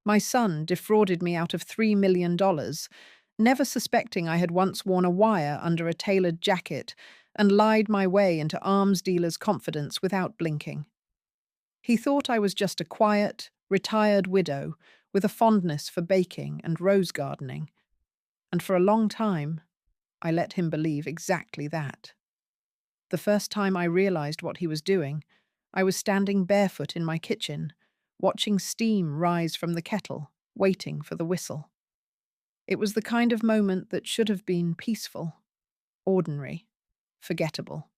My son defrauded me out of $3 million, never suspecting I had once worn a wire under a tailored jacket and lied my way into arms dealers' confidence without blinking. He thought I was just a quiet, retired widow with a fondness for baking and rose gardening, and for a long time, I let him believe exactly that. The first time I realized what he was doing, I was standing barefoot in my kitchen, watching steam rise from the kettle, waiting for the whistle. It was the kind of moment that should have been peaceful, ordinary, forgettable.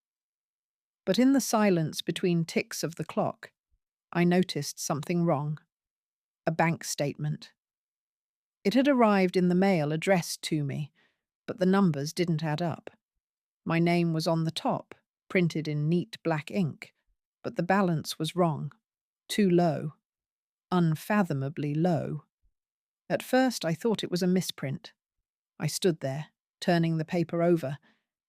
But in the silence between ticks of the clock, I noticed something wrong. A bank statement. It had arrived in the mail addressed to me, but the numbers didn't add up. My name was on the top, printed in neat black ink, but the balance was wrong, too low, unfathomably low. At first I thought it was a misprint. I stood there, turning the paper over,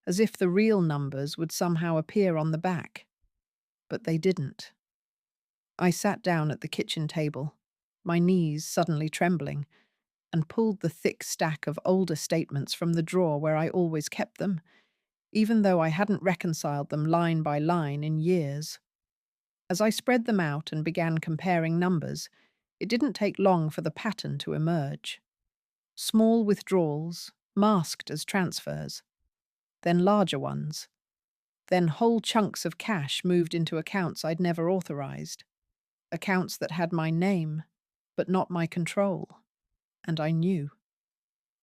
as if the real numbers would somehow appear on the back. But they didn't. I sat down at the kitchen table, my knees suddenly trembling, and pulled the thick stack of older statements from the drawer where I always kept them, even though I hadn't reconciled them line by line in years. As I spread them out and began comparing numbers, it didn't take long for the pattern to emerge. Small withdrawals, masked as transfers, then larger ones, then whole chunks of cash moved into accounts I'd never authorized, accounts that had my name, but not my control. And I knew.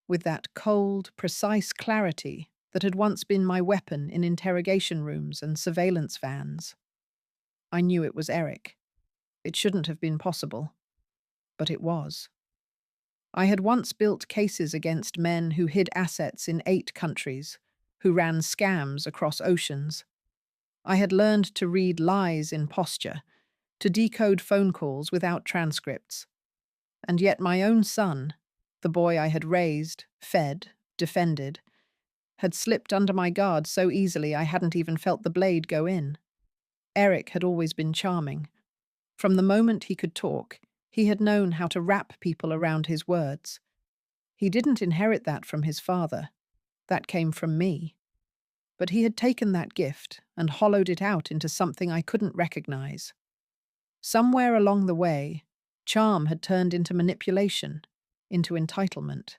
With that cold, precise clarity that had once been my weapon in interrogation rooms and surveillance vans. I knew it was Eric. It shouldn't have been possible, but it was. I had once built cases against men who hid assets in 8 countries, who ran scams across oceans. I had learned to read lies in posture, to decode phone calls without transcripts. And yet my own son, the boy I had raised, fed, defended, had slipped under my guard so easily I hadn't even felt the blade go in. Eric had always been charming. From the moment he could talk, he had known how to wrap people around his words. He didn't inherit that from his father. That came from me. But he had taken that gift and hollowed it out into something I couldn't recognize. Somewhere along the way, charm had turned into manipulation, into entitlement.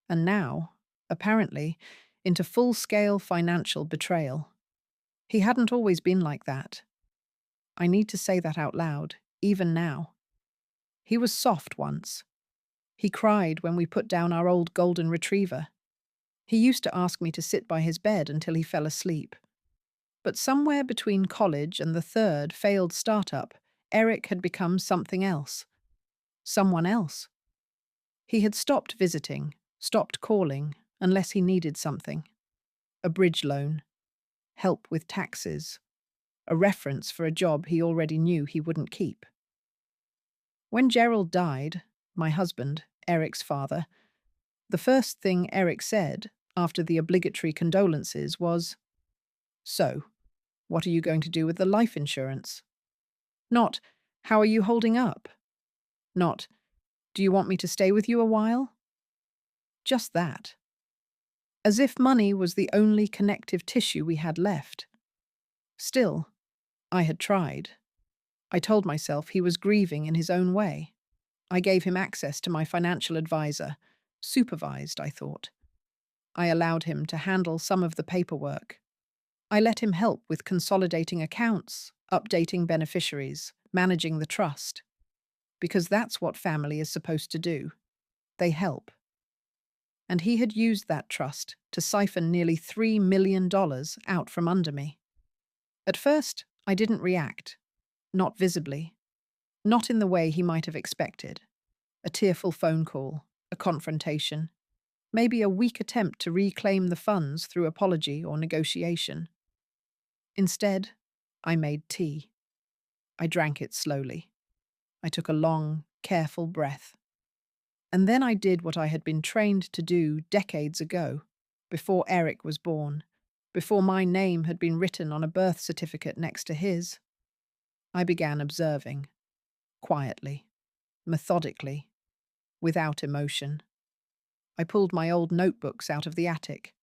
And now, apparently, into full-scale financial betrayal. He hadn't always been like that. I need to say that out loud, even now. He was soft once. He cried when we put down our old golden retriever. He used to ask me to sit by his bed until he fell asleep. But somewhere between college and the third failed startup, Eric had become something else. Someone else. He had stopped visiting, stopped calling, unless he needed something. A bridge loan, help with taxes, a reference for a job he already knew he wouldn't keep. When Gerald died, my husband, Eric's father, the first thing Eric said, after the obligatory condolences, was, "So, what are you going to do with the life insurance?" Not, "How are you holding up?" Not, "Do you want me to stay with you a while?" Just that. As if money was the only connective tissue we had left. Still, I had tried. I told myself he was grieving in his own way. I gave him access to my financial advisor, supervised, I thought. I allowed him to handle some of the paperwork. I let him help with consolidating accounts, updating beneficiaries, managing the trust. Because that's what family is supposed to do. They help. And he had used that trust to siphon nearly $3 million out from under me. At first, I didn't react. Not visibly. Not in the way he might have expected. A tearful phone call, a confrontation, maybe a weak attempt to reclaim the funds through apology or negotiation. Instead, I made tea. I drank it slowly. I took a long, careful breath. And then I did what I had been trained to do decades ago, before Eric was born, before my name had been written on a birth certificate next to his. I began observing, quietly, methodically, without emotion. I pulled my old notebooks out of the attic.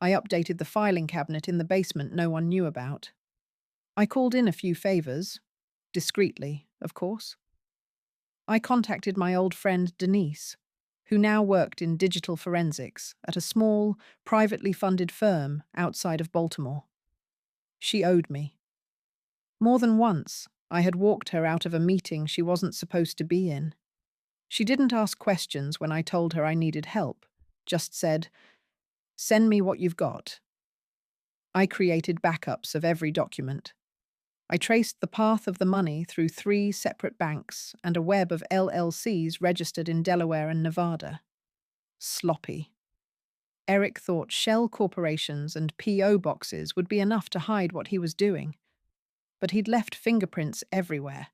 I updated the filing cabinet in the basement no one knew about. I called in a few favors, discreetly, of course. I contacted my old friend Denise, who now worked in digital forensics at a small, privately funded firm outside of Baltimore. She owed me. More than once, I had walked her out of a meeting she wasn't supposed to be in. She didn't ask questions when I told her I needed help, just said, "Send me what you've got." I created backups of every document. I traced the path of the money through 3 separate banks and a web of LLCs registered in Delaware and Nevada. Sloppy. Eric thought shell corporations and PO boxes would be enough to hide what he was doing, but he'd left fingerprints everywhere.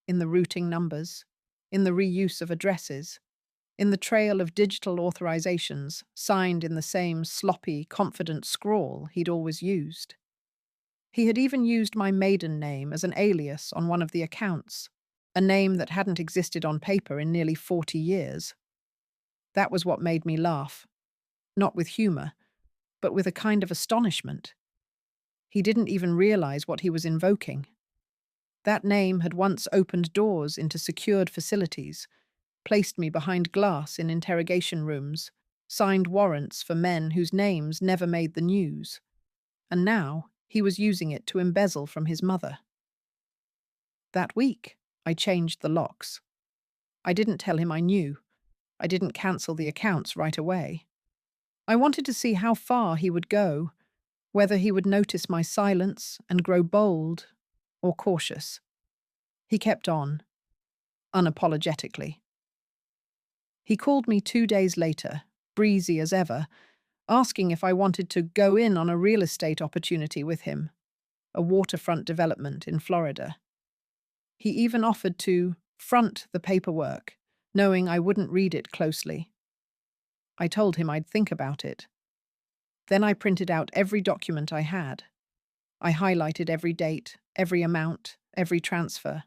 In the routing numbers, in the reuse of addresses, in the trail of digital authorizations signed in the same sloppy, confident scrawl he'd always used. He had even used my maiden name as an alias on one of the accounts, a name that hadn't existed on paper in nearly 40 years. That was what made me laugh, not with humor, but with a kind of astonishment. He didn't even realize what he was invoking. That name had once opened doors into secured facilities, placed me behind glass in interrogation rooms, signed warrants for men whose names never made the news. And now he was using it to embezzle from his mother. That week, I changed the locks. I didn't tell him I knew. I didn't cancel the accounts right away. I wanted to see how far he would go, whether he would notice my silence and grow bold or cautious. He kept on, unapologetically. He called me 2 days later, breezy as ever, asking if I wanted to go in on a real estate opportunity with him, a waterfront development in Florida. He even offered to front the paperwork, knowing I wouldn't read it closely. I told him I'd think about it. Then I printed out every document I had. I highlighted every date, every amount, every transfer.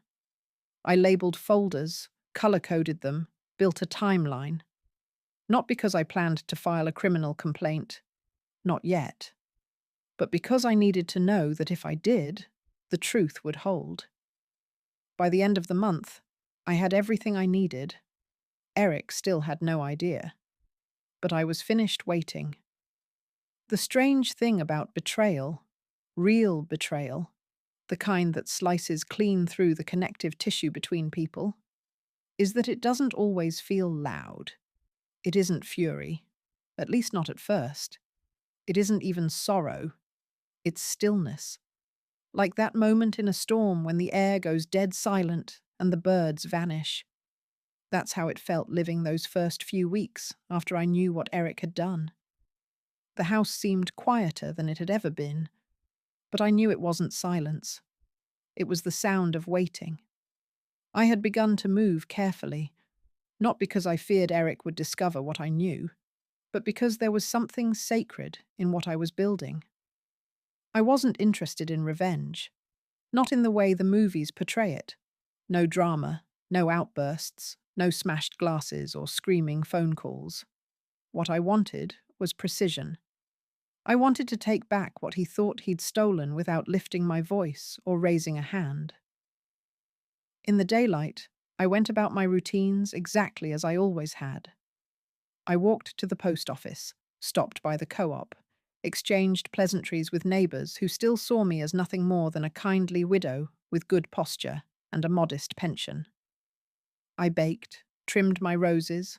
I labeled folders, color-coded them, built a timeline. Not because I planned to file a criminal complaint, not yet, but because I needed to know that if I did, the truth would hold. By the end of the month, I had everything I needed. Eric still had no idea. But I was finished waiting. The strange thing about betrayal, real betrayal, the kind that slices clean through the connective tissue between people, is that it doesn't always feel loud. It isn't fury, at least not at first. It isn't even sorrow. It's stillness. Like that moment in a storm when the air goes dead silent and the birds vanish. That's how it felt living those first few weeks after I knew what Eric had done. The house seemed quieter than it had ever been, but I knew it wasn't silence. It was the sound of waiting. I had begun to move carefully, not because I feared Eric would discover what I knew, but because there was something sacred in what I was building. I wasn't interested in revenge, not in the way the movies portray it. No drama, no outbursts, no smashed glasses or screaming phone calls. What I wanted was precision. I wanted to take back what he thought he'd stolen without lifting my voice or raising a hand. In the daylight, I went about my routines exactly as I always had. I walked to the post office, stopped by the co-op, exchanged pleasantries with neighbours who still saw me as nothing more than a kindly widow with good posture and a modest pension. I baked, trimmed my roses,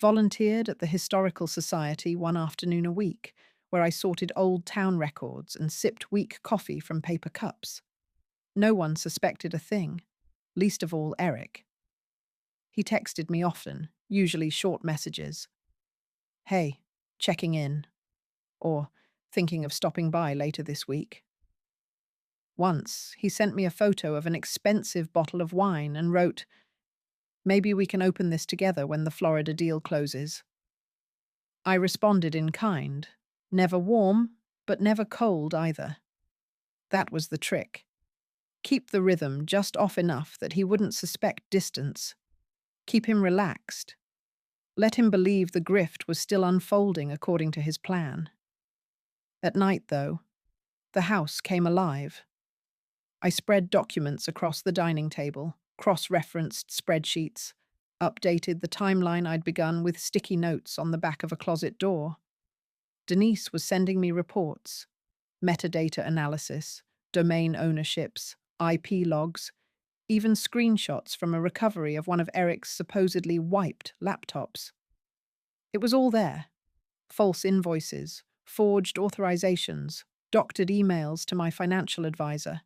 volunteered at the Historical Society one afternoon a week, where I sorted old town records and sipped weak coffee from paper cups. No one suspected a thing, least of all Eric. He texted me often, usually short messages. "Hey, checking in," or "thinking of stopping by later this week." Once, he sent me a photo of an expensive bottle of wine and wrote, "Maybe we can open this together when the Florida deal closes." I responded in kind, never warm, but never cold either. That was the trick. Keep the rhythm just off enough that he wouldn't suspect distance. Keep him relaxed, Let him believe the grift was still unfolding according to his plan. At night, though, the house came alive. I spread documents across the dining table, cross-referenced spreadsheets, updated the timeline I'd begun with sticky notes on the back of a closet door. Denise was sending me reports, metadata analysis, domain ownerships, IP logs, even screenshots from a recovery of one of Eric's supposedly wiped laptops. It was all there. False invoices, forged authorizations, doctored emails to my financial advisor.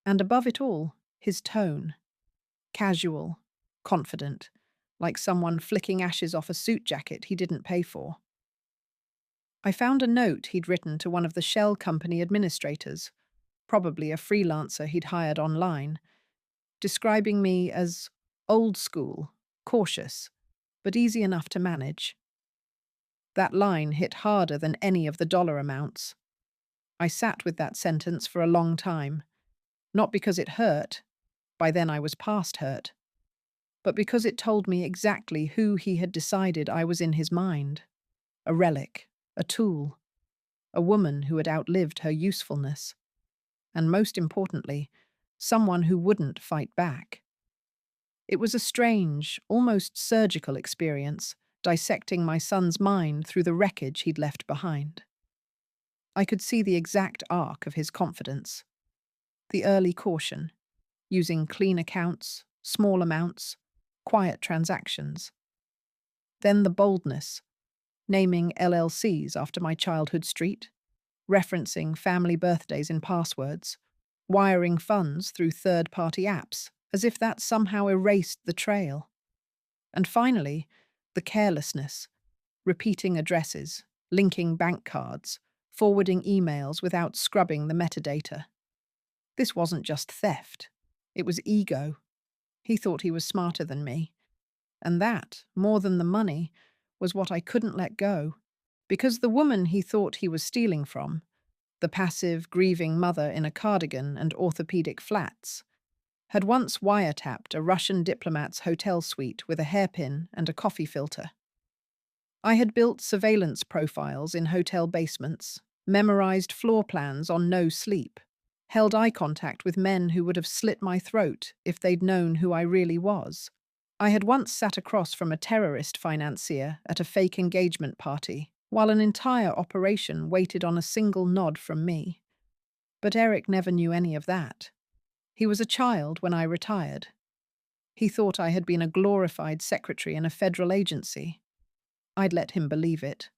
And above it all, his tone. Casual, confident, like someone flicking ashes off a suit jacket he didn't pay for. I found a note he'd written to one of the shell company administrators, probably a freelancer he'd hired online, describing me as old school, cautious, but easy enough to manage. That line hit harder than any of the dollar amounts. I sat with that sentence for a long time, not because it hurt, by then I was past hurt, but because it told me exactly who he had decided I was in his mind. A relic, a tool, a woman who had outlived her usefulness, and most importantly, someone who wouldn't fight back. It was a strange, almost surgical experience, dissecting my son's mind through the wreckage he'd left behind. I could see the exact arc of his confidence. The early caution, using clean accounts, small amounts, quiet transactions. Then the boldness, naming LLCs after my childhood street, referencing family birthdays in passwords, wiring funds through third-party apps, as if that somehow erased the trail. And finally, the carelessness, repeating addresses, linking bank cards, forwarding emails without scrubbing the metadata. This wasn't just theft. It was ego. He thought he was smarter than me. And that, more than the money, was what I couldn't let go. Because the woman he thought he was stealing from, the passive, grieving mother in a cardigan and orthopedic flats, had once wiretapped a Russian diplomat's hotel suite with a hairpin and a coffee filter. I had built surveillance profiles in hotel basements, memorized floor plans on no sleep, held eye contact with men who would have slit my throat if they'd known who I really was. I had once sat across from a terrorist financier at a fake engagement party, while an entire operation waited on a single nod from me. But Eric never knew any of that. He was a child when I retired. He thought I had been a glorified secretary in a federal agency. I'd let him believe it,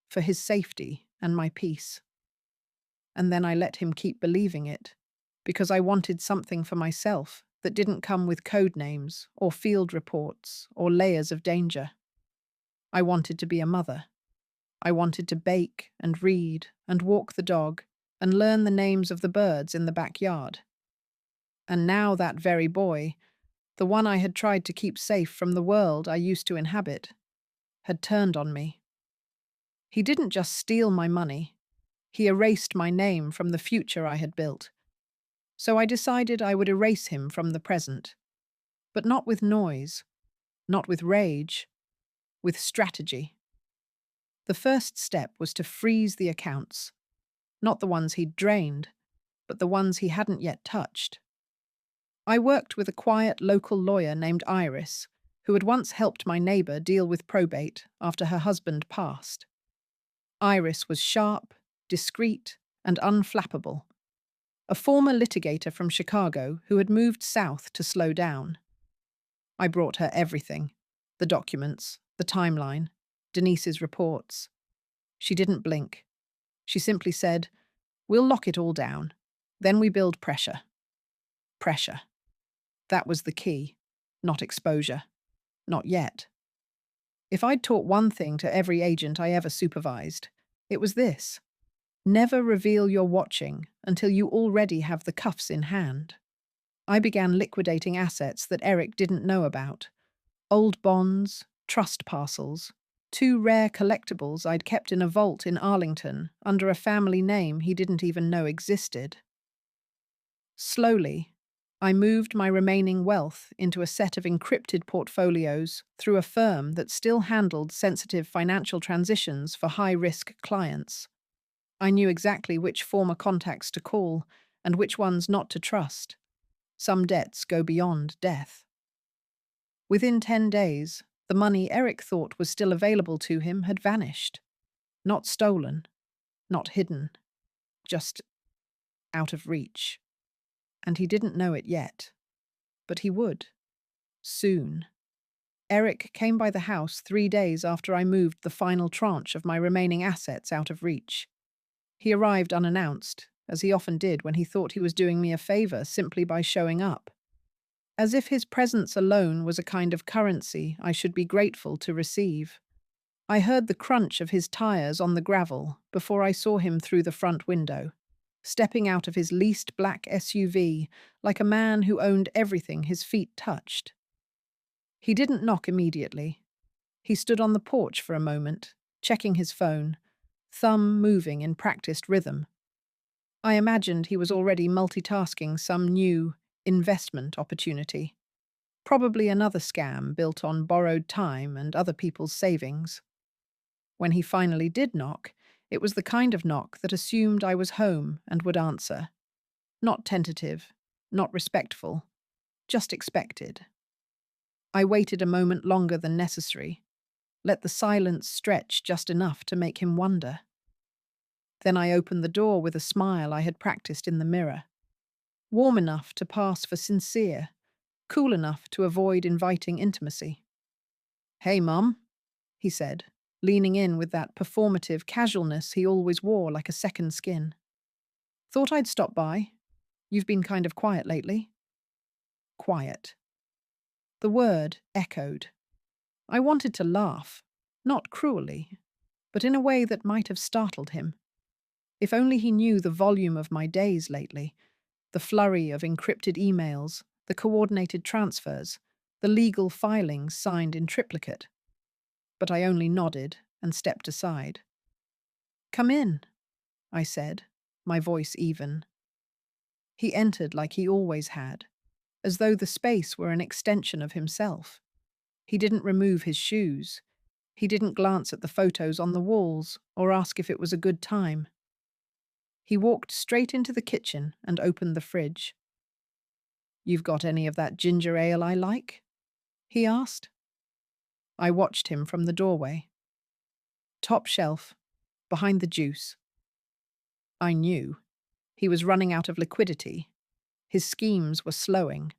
for his safety and my peace. And then I let him keep believing it, because I wanted something for myself that didn't come with code names or field reports or layers of danger. I wanted to be a mother. I wanted to bake and read and walk the dog and learn the names of the birds in the backyard. And now that very boy, the one I had tried to keep safe from the world I used to inhabit, had turned on me. He didn't just steal my money. He erased my name from the future I had built. So I decided I would erase him from the present. But not with noise, not with rage, with strategy. The first step was to freeze the accounts, not the ones he'd drained, but the ones he hadn't yet touched. I worked with a quiet local lawyer named Iris, who had once helped my neighbor deal with probate after her husband passed. Iris was sharp, discreet, and unflappable. A former litigator from Chicago who had moved south to slow down. I brought her everything: the documents, the timeline, Denise's reports. She didn't blink. She simply said, "We'll lock it all down. Then we build pressure." Pressure. That was the key, not exposure. Not yet. If I'd taught one thing to every agent I ever supervised, it was this: never reveal you're watching until you already have the cuffs in hand. I began liquidating assets that Eric didn't know about. Old bonds, trust parcels, 2 rare collectibles I'd kept in a vault in Arlington under a family name he didn't even know existed. Slowly, I moved my remaining wealth into a set of encrypted portfolios through a firm that still handled sensitive financial transitions for high-risk clients. I knew exactly which former contacts to call and which ones not to trust. Some debts go beyond death. Within 10 days, the money Eric thought was still available to him had vanished. Not stolen, not hidden, just out of reach. And he didn't know it yet. But he would. Soon. Eric came by the house 3 days after I moved the final tranche of my remaining assets out of reach. He arrived unannounced, as he often did when he thought he was doing me a favor simply by showing up. As if his presence alone was a kind of currency I should be grateful to receive. I heard the crunch of his tires on the gravel before I saw him through the front window, stepping out of his leased black SUV like a man who owned everything his feet touched. He didn't knock immediately. He stood on the porch for a moment, checking his phone, thumb moving in practiced rhythm. I imagined he was already multitasking some new investment opportunity. Probably another scam built on borrowed time and other people's savings. When he finally did knock, it was the kind of knock that assumed I was home and would answer. Not tentative, not respectful, just expected. I waited a moment longer than necessary, let the silence stretch just enough to make him wonder. Then I opened the door with a smile I had practiced in the mirror. Warm enough to pass for sincere, cool enough to avoid inviting intimacy. "Hey, Mum," he said, leaning in with that performative casualness he always wore like a second skin. "Thought I'd stop by. You've been kind of quiet lately." Quiet. The word echoed. I wanted to laugh, not cruelly, but in a way that might have startled him. If only he knew the volume of my days lately, the flurry of encrypted emails, the coordinated transfers, the legal filings signed in triplicate. But I only nodded and stepped aside. "Come in," I said, my voice even. He entered like he always had, as though the space were an extension of himself. He didn't remove his shoes. He didn't glance at the photos on the walls or ask if it was a good time. He walked straight into the kitchen and opened the fridge. "You've got any of that ginger ale I like?" he asked. I watched him from the doorway. Top shelf, behind the juice. I knew. He was running out of liquidity. His schemes were slowing.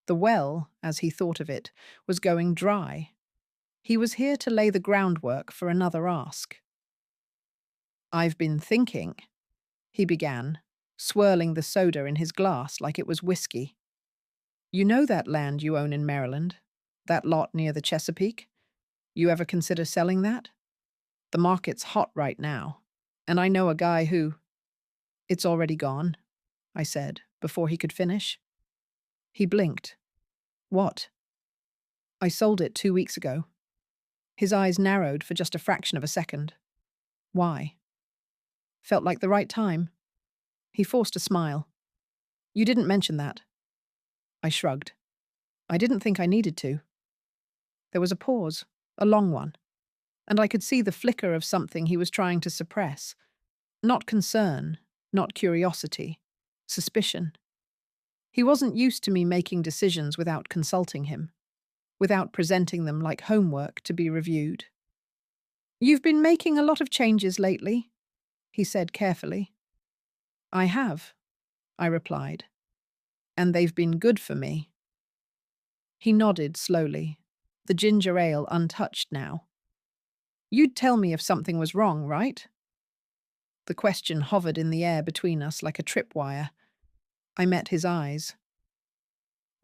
The well, as he thought of it, was going dry. He was here to lay the groundwork for another ask. "I've been thinking," he began, swirling the soda in his glass like it was whiskey. "You know that land you own in Maryland? That lot near the Chesapeake? You ever consider selling that? The market's hot right now, and I know a guy who—" "It's already gone," I said, before he could finish. He blinked. "What?" "I sold it 2 weeks ago." His eyes narrowed for just a fraction of a second. "Why?" "Felt like the right time." He forced a smile. "You didn't mention that." I shrugged. "I didn't think I needed to." There was a pause, a long one, and I could see the flicker of something he was trying to suppress. Not concern, not curiosity, suspicion. He wasn't used to me making decisions without consulting him, without presenting them like homework to be reviewed. "You've been making a lot of changes lately," he said carefully. "I have," I replied. "And they've been good for me." He nodded slowly, the ginger ale untouched now. "You'd tell me if something was wrong, right?" The question hovered in the air between us like a tripwire. I met his eyes.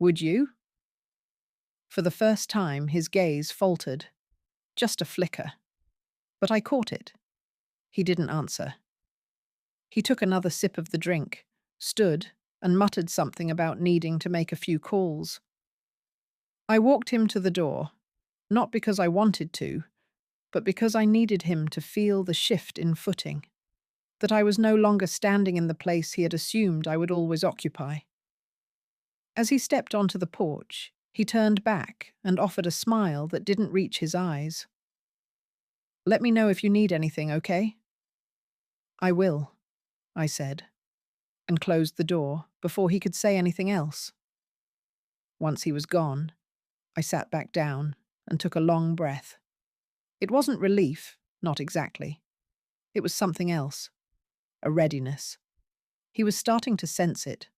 "Would you?" For the first time, his gaze faltered. Just a flicker. But I caught it. He didn't answer. He took another sip of the drink, stood, and muttered something about needing to make a few calls. I walked him to the door, not because I wanted to, but because I needed him to feel the shift in footing, that I was no longer standing in the place he had assumed I would always occupy. As he stepped onto the porch, he turned back and offered a smile that didn't reach his eyes. "Let me know if you need anything, okay?" "I will," I said, and closed the door before he could say anything else. Once he was gone, I sat back down and took a long breath. It wasn't relief, not exactly. It was something else, a readiness. He was starting to sense it.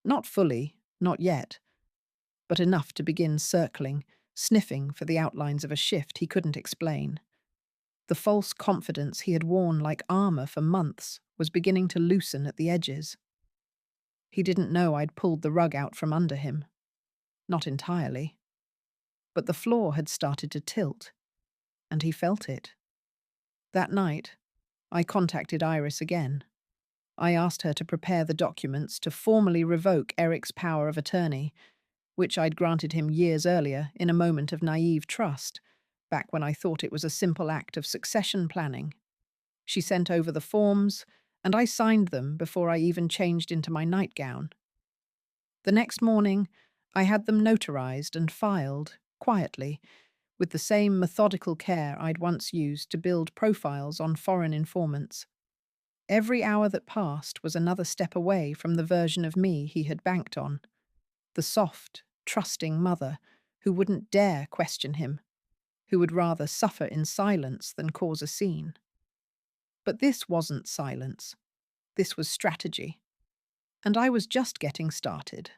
Not fully, not yet, but enough to begin circling, sniffing for the outlines of a shift he couldn't explain. The false confidence he had worn like armor for months was beginning to loosen at the edges. He didn't know I'd pulled the rug out from under him. Not entirely. But the floor had started to tilt, and he felt it. That night, I contacted Iris again. I asked her to prepare the documents to formally revoke Eric's power of attorney, which I'd granted him years earlier in a moment of naive trust, back when I thought it was a simple act of succession planning. She sent over the forms, and I signed them before I even changed into my nightgown. The next morning, I had them notarized and filed, quietly, with the same methodical care I'd once used to build profiles on foreign informants. Every hour that passed was another step away from the version of me he had banked on. The soft, trusting mother who wouldn't dare question him, who would rather suffer in silence than cause a scene. But this wasn't silence. This was strategy. And I was just getting started.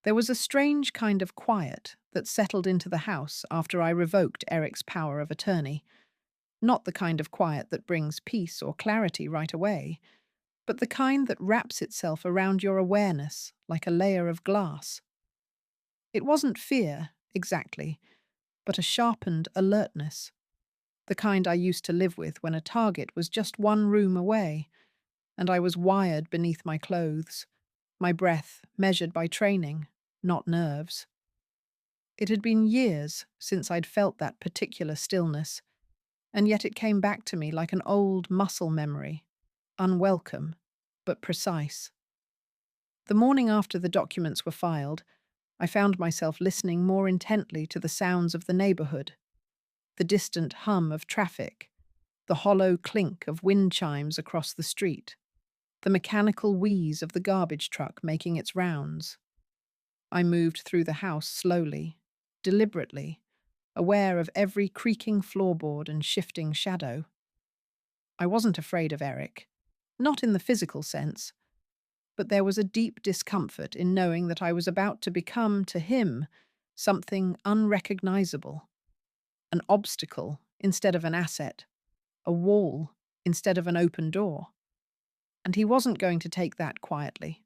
There was a strange kind of quiet that settled into the house after I revoked Eric's power of attorney. Not the kind of quiet that brings peace or clarity right away, but the kind that wraps itself around your awareness like a layer of glass. It wasn't fear, exactly, but a sharpened alertness. The kind I used to live with when a target was just one room away, and I was wired beneath my clothes, my breath measured by training, not nerves. It had been years since I'd felt that particular stillness, and yet it came back to me like an old muscle memory, unwelcome, but precise. The morning after the documents were filed, I found myself listening more intently to the sounds of the neighborhood, the distant hum of traffic, the hollow clink of wind chimes across the street, the mechanical wheeze of the garbage truck making its rounds. I moved through the house slowly, deliberately, aware of every creaking floorboard and shifting shadow. I wasn't afraid of Eric, not in the physical sense, but there was a deep discomfort in knowing that I was about to become, to him, something unrecognizable, an obstacle instead of an asset, a wall instead of an open door. And he wasn't going to take that quietly.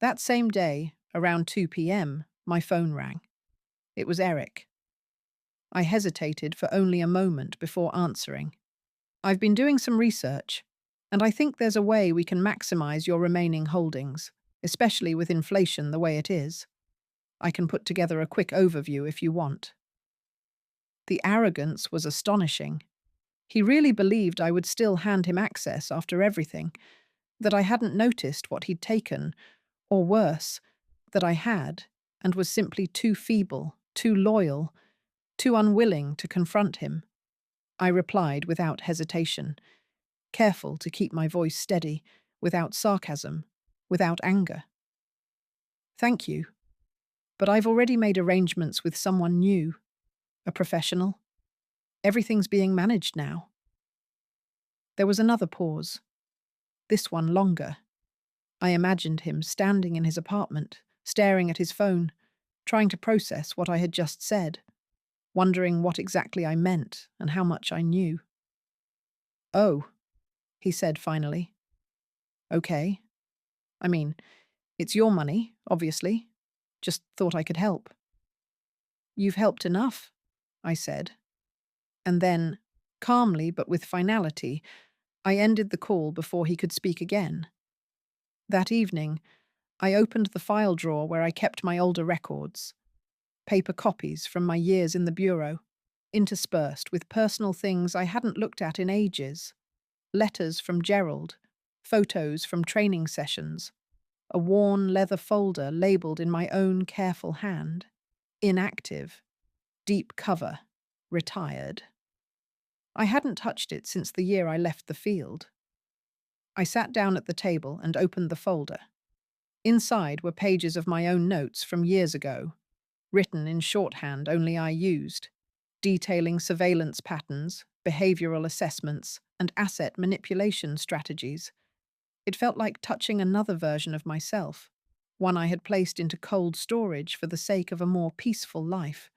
That same day, around 2 p.m., my phone rang. It was Eric. I hesitated for only a moment before answering. "I've been doing some research, and I think there's a way we can maximize your remaining holdings, especially with inflation the way it is. I can put together a quick overview if you want." The arrogance was astonishing. He really believed I would still hand him access after everything, that I hadn't noticed what he'd taken, or worse, that I had, and was simply too feeble, too loyal, too unwilling to confront him. I replied without hesitation, careful to keep my voice steady, without sarcasm, without anger. "Thank you, but I've already made arrangements with someone new, a professional. Everything's being managed now." There was another pause, this one longer. I imagined him standing in his apartment, staring at his phone, trying to process what I had just said, wondering what exactly I meant and how much I knew. "Oh," he said finally. "Okay. I mean, it's your money, obviously. Just thought I could help." "You've helped enough," I said. And then, calmly but with finality, I ended the call before he could speak again. That evening, I opened the file drawer where I kept my older records, paper copies from my years in the bureau, interspersed with personal things I hadn't looked at in ages, letters from Gerald, photos from training sessions. a worn leather folder labelled in my own careful hand. Inactive, deep cover, retired. I hadn't touched it since the year I left the field. I sat down at the table and opened the folder. Inside were pages of my own notes from years ago, written in shorthand only I used, detailing surveillance patterns, behavioral assessments, and asset manipulation strategies. It felt like touching another version of myself, one I had placed into cold storage for the sake of a more peaceful life.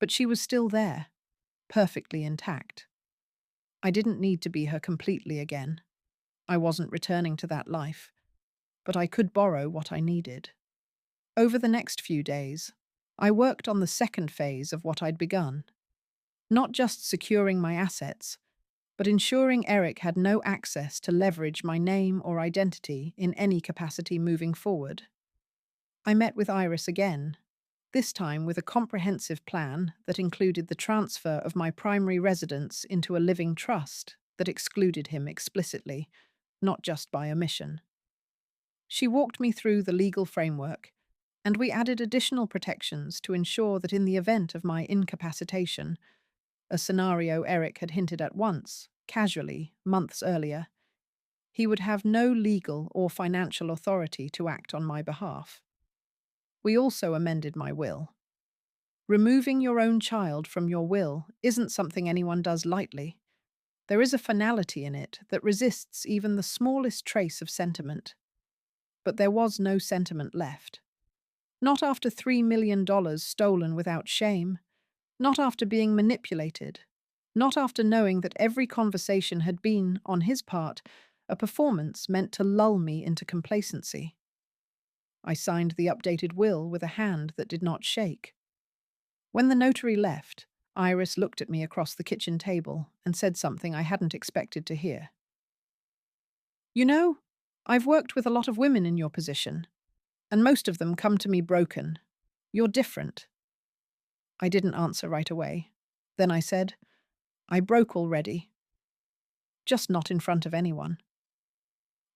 But she was still there, perfectly intact. I didn't need to be her completely again. I wasn't returning to that life, but I could borrow what I needed. Over the next few days, I worked on the second phase of what I'd begun. Not just securing my assets, but ensuring Eric had no access to leverage my name or identity in any capacity moving forward. I met with Iris again, this time with a comprehensive plan that included the transfer of my primary residence into a living trust that excluded him explicitly, not just by omission. She walked me through the legal framework, and we added additional protections to ensure that in the event of my incapacitation, a scenario Eric had hinted at once, casually, months earlier, he would have no legal or financial authority to act on my behalf. We also amended my will. Removing your own child from your will isn't something anyone does lightly. There is a finality in it that resists even the smallest trace of sentiment. But there was no sentiment left. Not after $3 million stolen without shame. Not after being manipulated. Not after knowing that every conversation had been, on his part, a performance meant to lull me into complacency. I signed the updated will with a hand that did not shake. When the notary left, Iris looked at me across the kitchen table and said something I hadn't expected to hear. "You know, I've worked with a lot of women in your position, and most of them come to me broken. You're different." I didn't answer right away. Then I said, "I broke already. Just not in front of anyone."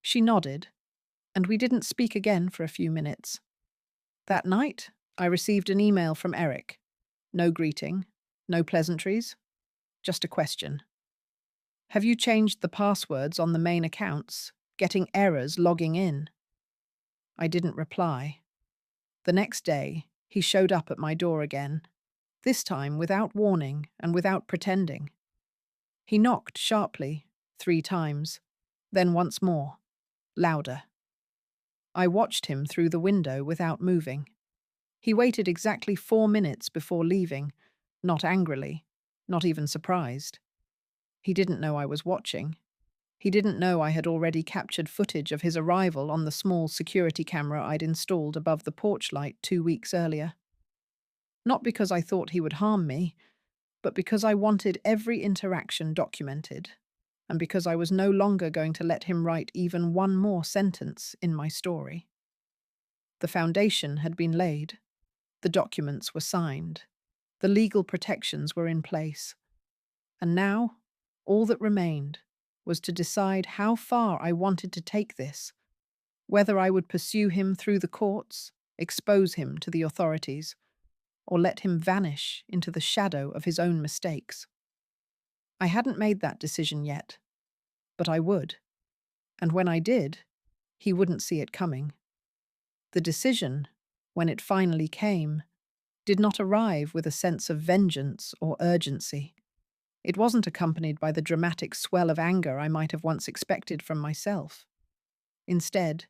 She nodded, and we didn't speak again for a few minutes. That night, I received an email from Eric. No greeting, no pleasantries, just a question. "Have you changed the passwords on the main accounts, getting errors logging in?" I didn't reply. The next day, he showed up at my door again, this time without warning and without pretending. He knocked sharply, 3 times, then once more, louder. I watched him through the window without moving. He waited exactly 4 minutes before leaving, not angrily, not even surprised. He didn't know I was watching. He didn't know I had already captured footage of his arrival on the small security camera I'd installed above the porch light 2 weeks earlier. Not because I thought he would harm me, but because I wanted every interaction documented, and because I was no longer going to let him write even one more sentence in my story. The foundation had been laid. The documents were signed. The legal protections were in place. And now, all that remained was to decide how far I wanted to take this, whether I would pursue him through the courts, expose him to the authorities, or let him vanish into the shadow of his own mistakes. I hadn't made that decision yet, but I would. And when I did, he wouldn't see it coming. The decision, when it finally came, did not arrive with a sense of vengeance or urgency. It wasn't accompanied by the dramatic swell of anger I might have once expected from myself. Instead,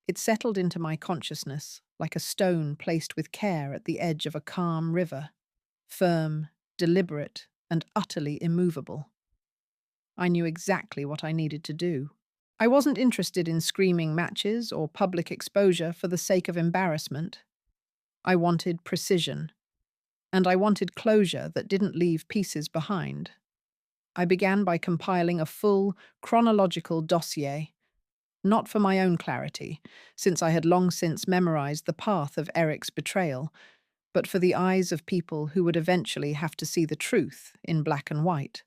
it settled into my consciousness like a stone placed with care at the edge of a calm river, firm, deliberate, and utterly immovable. I knew exactly what I needed to do. I wasn't interested in screaming matches or public exposure for the sake of embarrassment. I wanted precision, and I wanted closure that didn't leave pieces behind. I began by compiling a full, chronological dossier, not for my own clarity, since I had long since memorized the path of Eric's betrayal, but for the eyes of people who would eventually have to see the truth in black and white.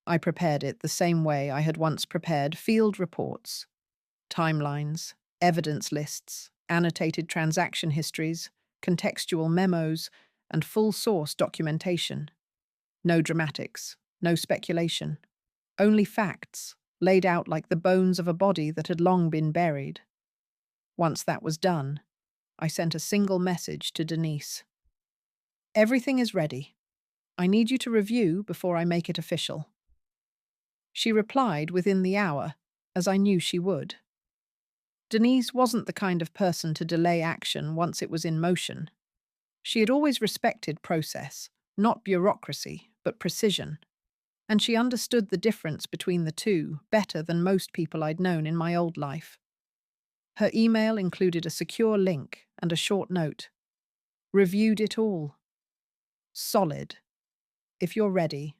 I prepared it the same way I had once prepared field reports, timelines, Evidence lists, annotated transaction histories, contextual memos, and full source documentation. No dramatics, no speculation, only facts, laid out like the bones of a body that had long been buried. Once that was done, I sent a single message to Denise. Everything is ready. I need you to review before I make it official. She replied within the hour, as I knew she would. Denise wasn't the kind of person to delay action once it was in motion. She had always respected process, not bureaucracy, but precision. And she understood the difference between the two better than most people I'd known in my old life. Her email included a secure link and a short note. Reviewed it all. Solid. If you're ready,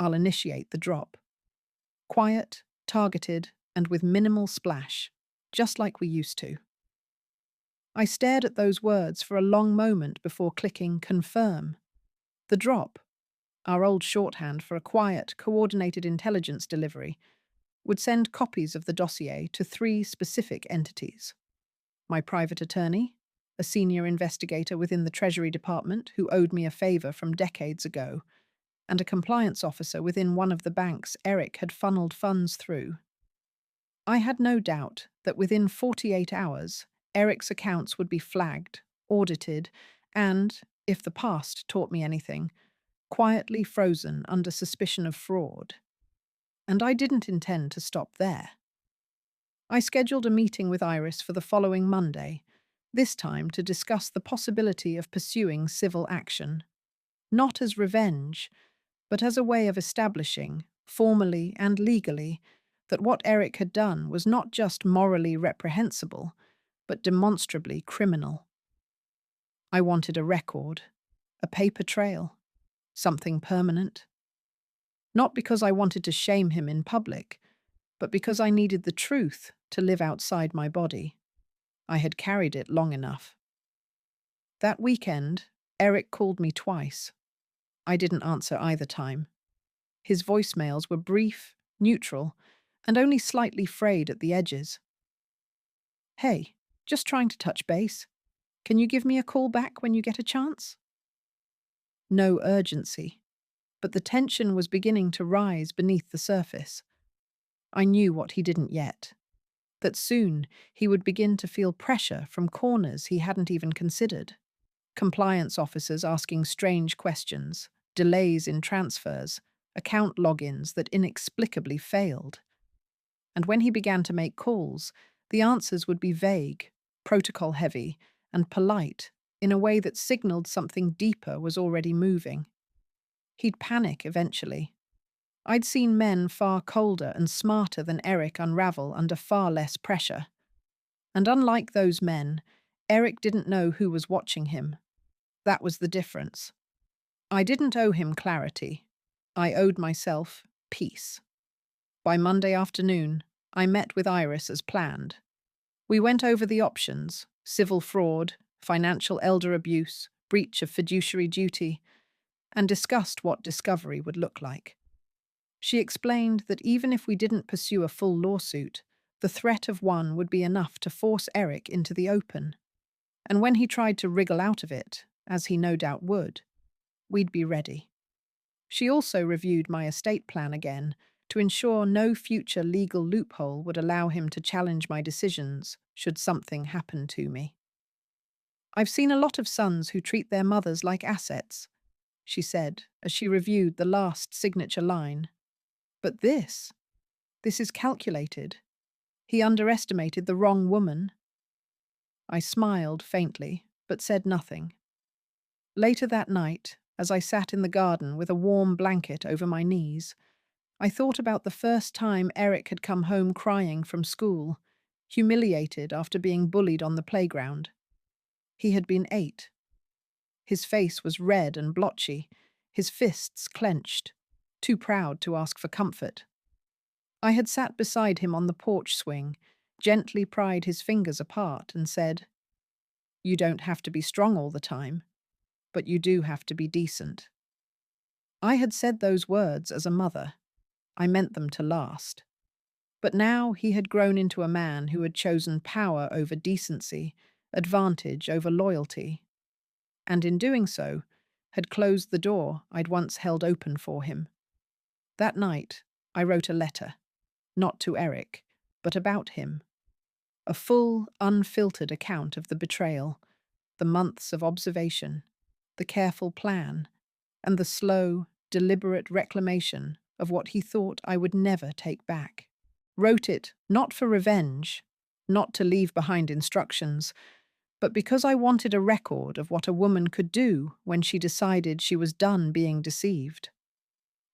I'll initiate the drop. Quiet, targeted, and with minimal splash, just like we used to. I stared at those words for a long moment before clicking confirm. The drop, our old shorthand for a quiet, coordinated intelligence delivery, would send copies of the dossier to 3 specific entities. My private attorney, a senior investigator within the Treasury Department who owed me a favor from decades ago, and a compliance officer within one of the banks Eric had funneled funds through. I had no doubt that within 48 hours, Eric's accounts would be flagged, audited, and, if the past taught me anything, quietly frozen under suspicion of fraud. And I didn't intend to stop there. I scheduled a meeting with Iris for the following Monday, this time to discuss the possibility of pursuing civil action. Not as revenge, but as a way of establishing, formally and legally, that what Eric had done was not just morally reprehensible, but demonstrably criminal. I wanted a record, a paper trail, something permanent. Not because I wanted to shame him in public, but because I needed the truth to live outside my body. I had carried it long enough. That weekend, Eric called me twice. I didn't answer either time. His voicemails were brief, neutral, and only slightly frayed at the edges. Hey, just trying to touch base. Can you give me a call back when you get a chance? No urgency, but the tension was beginning to rise beneath the surface. I knew what he didn't yet, that soon he would begin to feel pressure from corners he hadn't even considered. Compliance officers asking strange questions, delays in transfers, account logins that inexplicably failed. And when he began to make calls, the answers would be vague, protocol-heavy, and polite in a way that signaled something deeper was already moving. He'd panic eventually. I'd seen men far colder and smarter than Eric unravel under far less pressure. And unlike those men, Eric didn't know who was watching him. That was the difference. I didn't owe him clarity. I owed myself peace. By Monday afternoon, I met with Iris as planned. We went over the options: civil fraud, financial elder abuse, breach of fiduciary duty, and discussed what discovery would look like. She explained that even if we didn't pursue a full lawsuit, the threat of one would be enough to force Eric into the open. And when he tried to wriggle out of it, as he no doubt would, we'd be ready. She also reviewed my estate plan again to ensure no future legal loophole would allow him to challenge my decisions should something happen to me. I've seen a lot of sons who treat their mothers like assets, she said as she reviewed the last signature line. But this is calculated. He underestimated the wrong woman. I smiled faintly, but said nothing. Later that night, as I sat in the garden with a warm blanket over my knees, I thought about the first time Eric had come home crying from school, humiliated after being bullied on the playground. He had been 8. His face was red and blotchy, his fists clenched, too proud to ask for comfort. I had sat beside him on the porch swing, gently pried his fingers apart and said, "You don't have to be strong all the time, but you do have to be decent." I had said those words as a mother. I meant them to last. But now he had grown into a man who had chosen power over decency, advantage over loyalty, and in doing so, had closed the door I'd once held open for him. That night, I wrote a letter, not to Eric, but about him. A full, unfiltered account of the betrayal, the months of observation, the careful plan, and the slow, deliberate reclamation of what he thought I would never take back. Wrote it not for revenge, not to leave behind instructions, but because I wanted a record of what a woman could do when she decided she was done being deceived.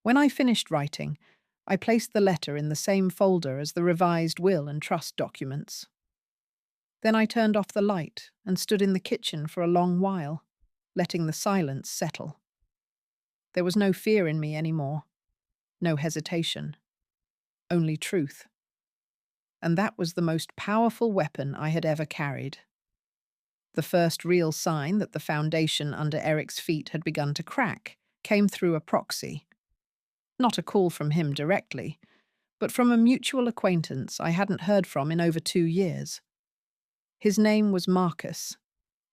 When I finished writing, I placed the letter in the same folder as the revised will and trust documents. Then I turned off the light and stood in the kitchen for a long while, letting the silence settle. There was no fear in me anymore, no hesitation, only truth. And that was the most powerful weapon I had ever carried. The first real sign that the foundation under Eric's feet had begun to crack came through a proxy. Not a call from him directly, but from a mutual acquaintance I hadn't heard from in over 2 years. His name was Marcus,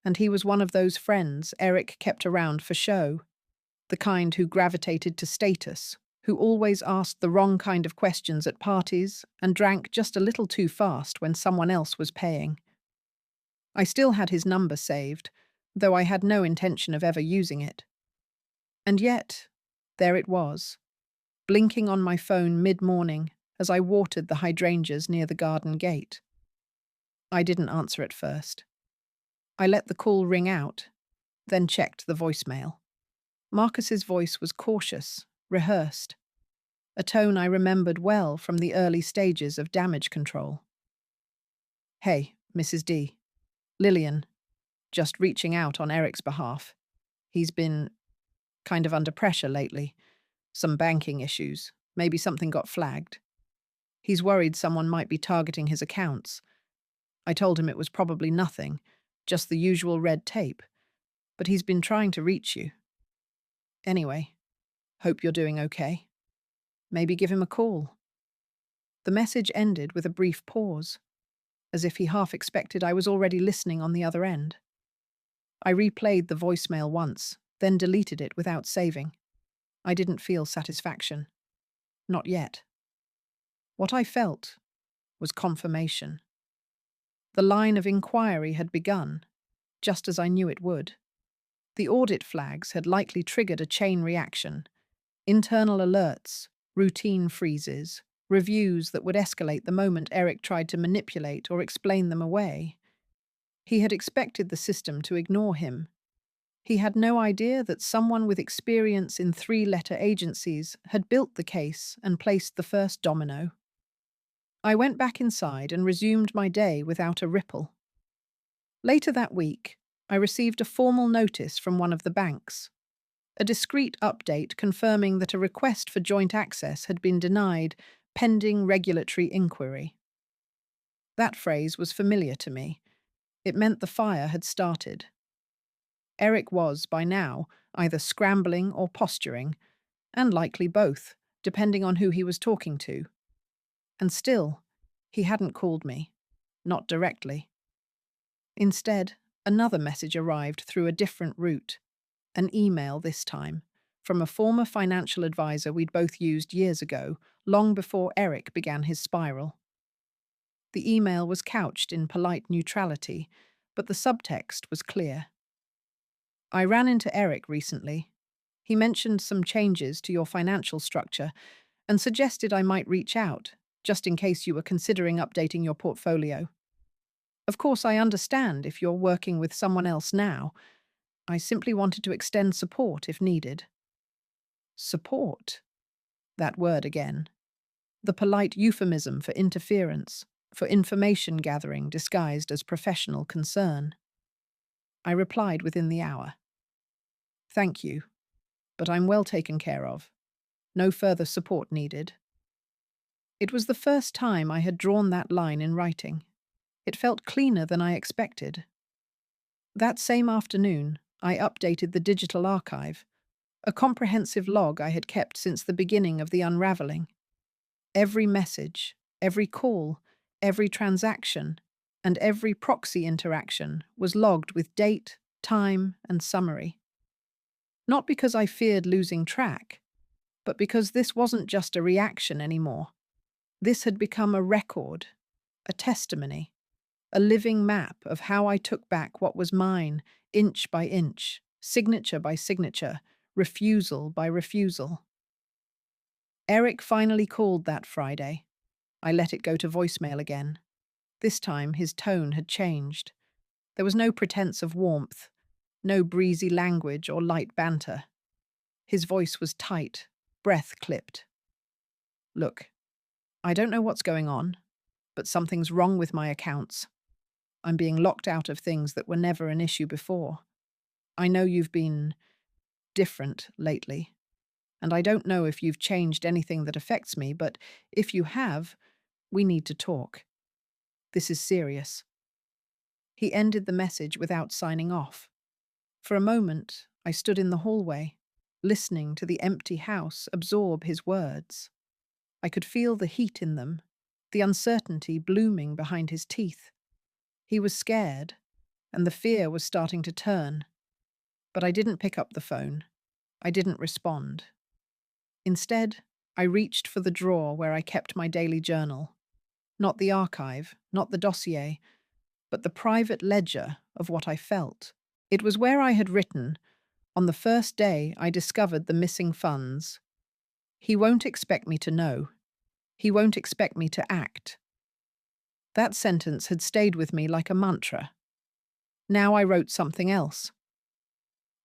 and he was one of those friends Eric kept around for show, the kind who gravitated to status, who always asked the wrong kind of questions at parties and drank just a little too fast when someone else was paying. I still had his number saved, though I had no intention of ever using it. And yet, there it was, blinking on my phone mid-morning as I watered the hydrangeas near the garden gate. I didn't answer at first. I let the call ring out, then checked the voicemail. Marcus's voice was cautious, rehearsed, a tone I remembered well from the early stages of damage control. "Hey, Mrs. D. Lillian, just reaching out on Eric's behalf. He's been kind of under pressure lately. Some banking issues. Maybe something got flagged. He's worried someone might be targeting his accounts. I told him it was probably nothing, just the usual red tape. But he's been trying to reach you. Anyway, hope you're doing okay. Maybe give him a call." The message ended with a brief pause, as if he half expected I was already listening on the other end. I replayed the voicemail once, then deleted it without saving. I didn't feel satisfaction. Not yet. What I felt was confirmation. The line of inquiry had begun, just as I knew it would. The audit flags had likely triggered a chain reaction. Internal alerts, routine freezes, reviews that would escalate the moment Eric tried to manipulate or explain them away. He had expected the system to ignore him. He had no idea that someone with experience in 3-letter agencies had built the case and placed the first domino. I went back inside and resumed my day without a ripple. Later that week, I received a formal notice from one of the banks. A discreet update confirming that a request for joint access had been denied, pending regulatory inquiry. That phrase was familiar to me. It meant the fire had started. Eric was, by now, either scrambling or posturing, and likely both, depending on who he was talking to. And still, he hadn't called me. Not directly. Instead, another message arrived through a different route. An email this time, from a former financial advisor we'd both used years ago, long before Eric began his spiral. The email was couched in polite neutrality, but the subtext was clear. "I ran into Eric recently. He mentioned some changes to your financial structure and suggested I might reach out, just in case you were considering updating your portfolio. Of course, I understand if you're working with someone else now. I simply wanted to extend support if needed." Support. That word again. The polite euphemism for interference, for information gathering disguised as professional concern. I replied within the hour. "Thank you, but I'm well taken care of. No further support needed." It was the first time I had drawn that line in writing. It felt cleaner than I expected. That same afternoon, I updated the digital archive, a comprehensive log I had kept since the beginning of the unraveling. Every message, Every call, every transaction, and every proxy interaction was logged with date, time, and summary. Not because I feared losing track, but because this wasn't just a reaction anymore. This had become a record, a testimony, a living map of how I took back what was mine, inch by inch, signature by signature, refusal by refusal. Eric finally called that Friday. I let it go to voicemail again. This time his tone had changed. There was no pretense of warmth, no breezy language or light banter. His voice was tight, breath clipped. "Look, I don't know what's going on, but something's wrong with my accounts. I'm being locked out of things that were never an issue before. I know you've been different lately, and I don't know if you've changed anything that affects me, but if you have, we need to talk. This is serious." He ended the message without signing off. For a moment, I stood in the hallway, listening to the empty house absorb his words. I could feel the heat in them, the uncertainty blooming behind his teeth. He was scared, and the fear was starting to turn. But I didn't pick up the phone. I didn't respond. Instead, I reached for the drawer where I kept my daily journal. Not the archive, not the dossier, but the private ledger of what I felt. It was where I had written, on the first day I discovered the missing funds, "He won't expect me to know. He won't expect me to act." That sentence had stayed with me like a mantra. Now I wrote something else.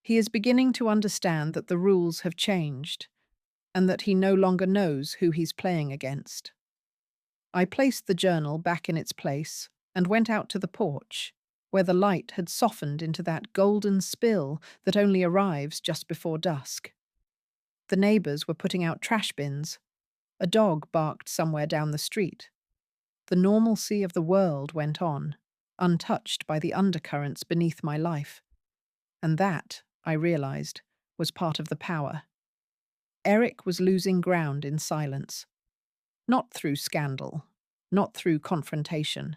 "He is beginning to understand that the rules have changed, and that he no longer knows who he's playing against." I placed the journal back in its place and went out to the porch, where the light had softened into that golden spill that only arrives just before dusk. The neighbors were putting out trash bins. A dog barked somewhere down the street. The normalcy of the world went on, untouched by the undercurrents beneath my life. And that, I realized, was part of the power. Eric was losing ground in silence. Not through scandal, not through confrontation,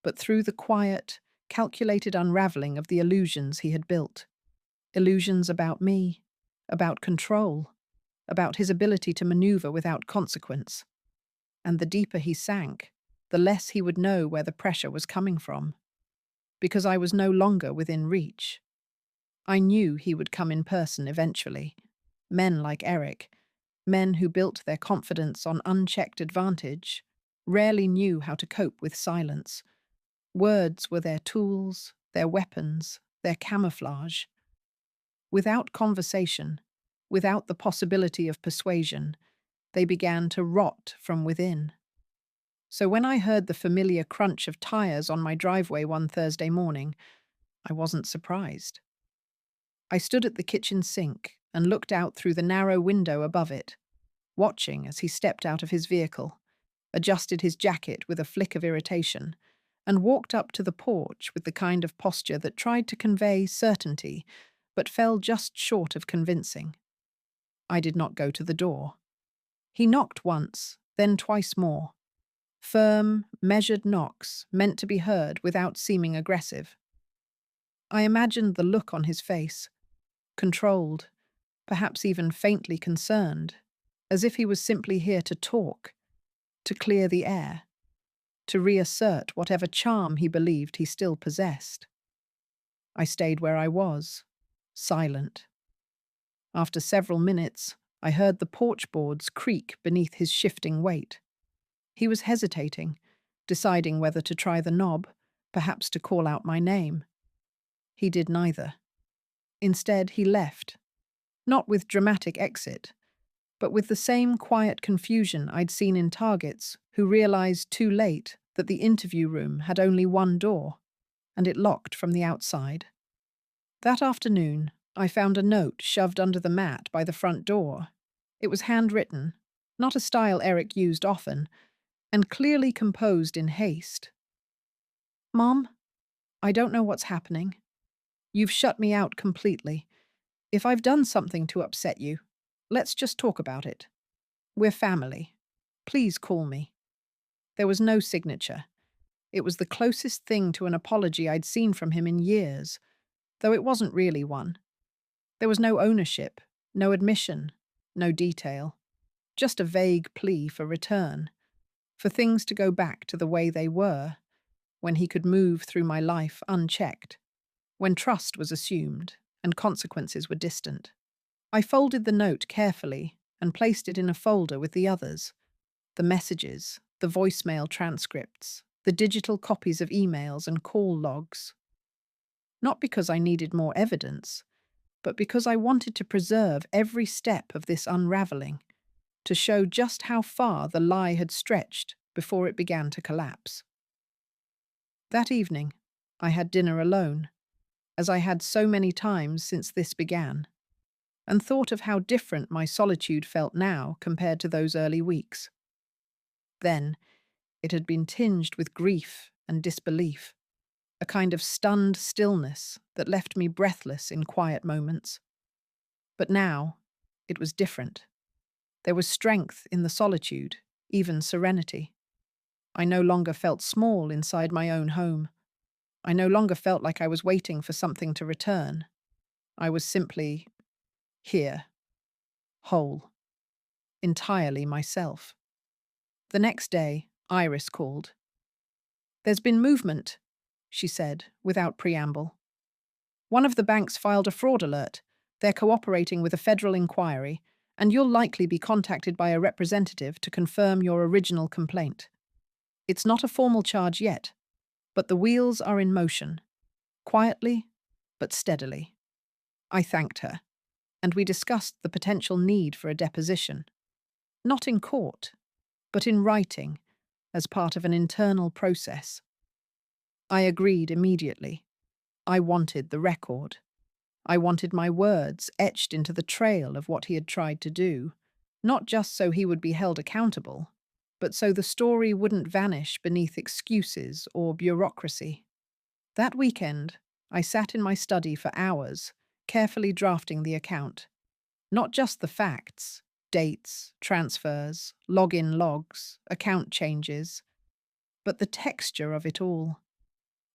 but through the quiet, calculated unraveling of the illusions he had built. Illusions about me, about control, about his ability to maneuver without consequence. And the deeper he sank, the less he would know where the pressure was coming from. Because I was no longer within reach. I knew he would come in person eventually. Men like Eric, men who built their confidence on unchecked advantage, rarely knew how to cope with silence. Words were their tools, their weapons, their camouflage. Without conversation, without the possibility of persuasion, they began to rot from within. So when I heard the familiar crunch of tires on my driveway one Thursday morning, I wasn't surprised. I stood at the kitchen sink and looked out through the narrow window above it, watching as he stepped out of his vehicle, adjusted his jacket with a flick of irritation, and walked up to the porch with the kind of posture that tried to convey certainty, but fell just short of convincing. I did not go to the door. He knocked once, then twice more. Firm, measured knocks, meant to be heard without seeming aggressive. I imagined the look on his face, controlled, perhaps even faintly concerned, as if he was simply here to talk, to clear the air, to reassert whatever charm he believed he still possessed. I stayed where I was, silent. After several minutes, I heard the porch boards creak beneath his shifting weight. He was hesitating, deciding whether to try the knob, perhaps to call out my name. He did neither. Instead, he left, not with dramatic exit, but with the same quiet confusion I'd seen in targets who realized too late that the interview room had only one door, and it locked from the outside. That afternoon, I found a note shoved under the mat by the front door. It was handwritten, not a style Eric used often, and clearly composed in haste. "Mom, I don't know what's happening. You've shut me out completely. If I've done something to upset you, let's just talk about it. We're family. Please call me." There was no signature. It was the closest thing to an apology I'd seen from him in years, though it wasn't really one. There was no ownership, no admission, no detail, just a vague plea for return, for things to go back to the way they were, when he could move through my life unchecked, when trust was assumed and consequences were distant. I folded the note carefully and placed it in a folder with the others, the messages, the voicemail transcripts, the digital copies of emails and call logs. Not because I needed more evidence, but because I wanted to preserve every step of this unraveling, to show just how far the lie had stretched before it began to collapse. That evening, I had dinner alone, as I had so many times since this began, and thought of how different my solitude felt now compared to those early weeks. Then, it had been tinged with grief and disbelief, a kind of stunned stillness that left me breathless in quiet moments. But now, it was different. There was strength in the solitude, even serenity. I no longer felt small inside my own home. I no longer felt like I was waiting for something to return. I was simply here, whole, entirely myself. The next day, Iris called. "There's been movement," she said, without preamble. "One of the banks filed a fraud alert. They're cooperating with a federal inquiry, and you'll likely be contacted by a representative to confirm your original complaint. It's not a formal charge yet, but the wheels are in motion, quietly but steadily." I thanked her, and we discussed the potential need for a deposition. Not in court, but in writing, as part of an internal process. I agreed immediately. I wanted the record. I wanted my words etched into the trail of what he had tried to do, not just so he would be held accountable, but so the story wouldn't vanish beneath excuses or bureaucracy. That weekend, I sat in my study for hours, carefully drafting the account. Not just the facts, dates, transfers, login logs, account changes, but the texture of it all.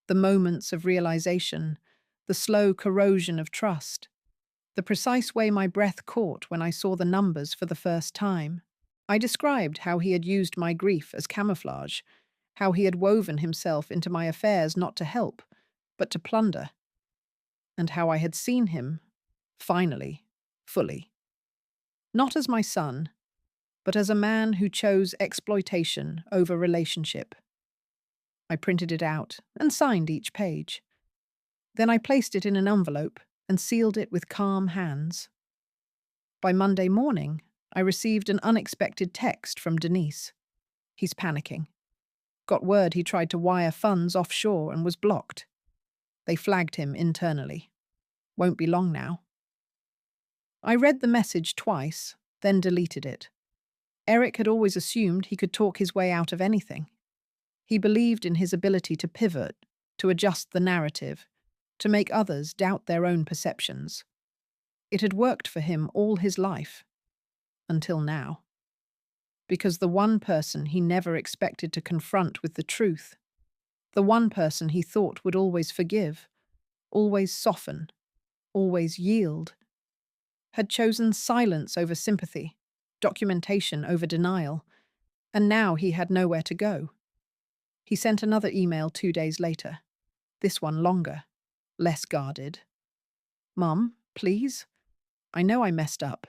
The moments of realization, the slow corrosion of trust, the precise way my breath caught when I saw the numbers for the first time. I described how he had used my grief as camouflage, how he had woven himself into my affairs not to help, but to plunder, and how I had seen him, finally, fully. Not as my son, but as a man who chose exploitation over relationship. I printed it out and signed each page. Then I placed it in an envelope and sealed it with calm hands. By Monday morning, I received an unexpected text from Denise. "He's panicking. Got word he tried to wire funds offshore and was blocked. They flagged him internally. Won't be long now." I read the message twice, then deleted it. Eric had always assumed he could talk his way out of anything. He believed in his ability to pivot, to adjust the narrative, to make others doubt their own perceptions. It had worked for him all his life, until now. Because the one person he never expected to confront with the truth, the one person he thought would always forgive, always soften, always yield, had chosen silence over sympathy, documentation over denial, and now he had nowhere to go. He sent another email 2 days later, this one longer, less guarded. "Mum, please? I know I messed up.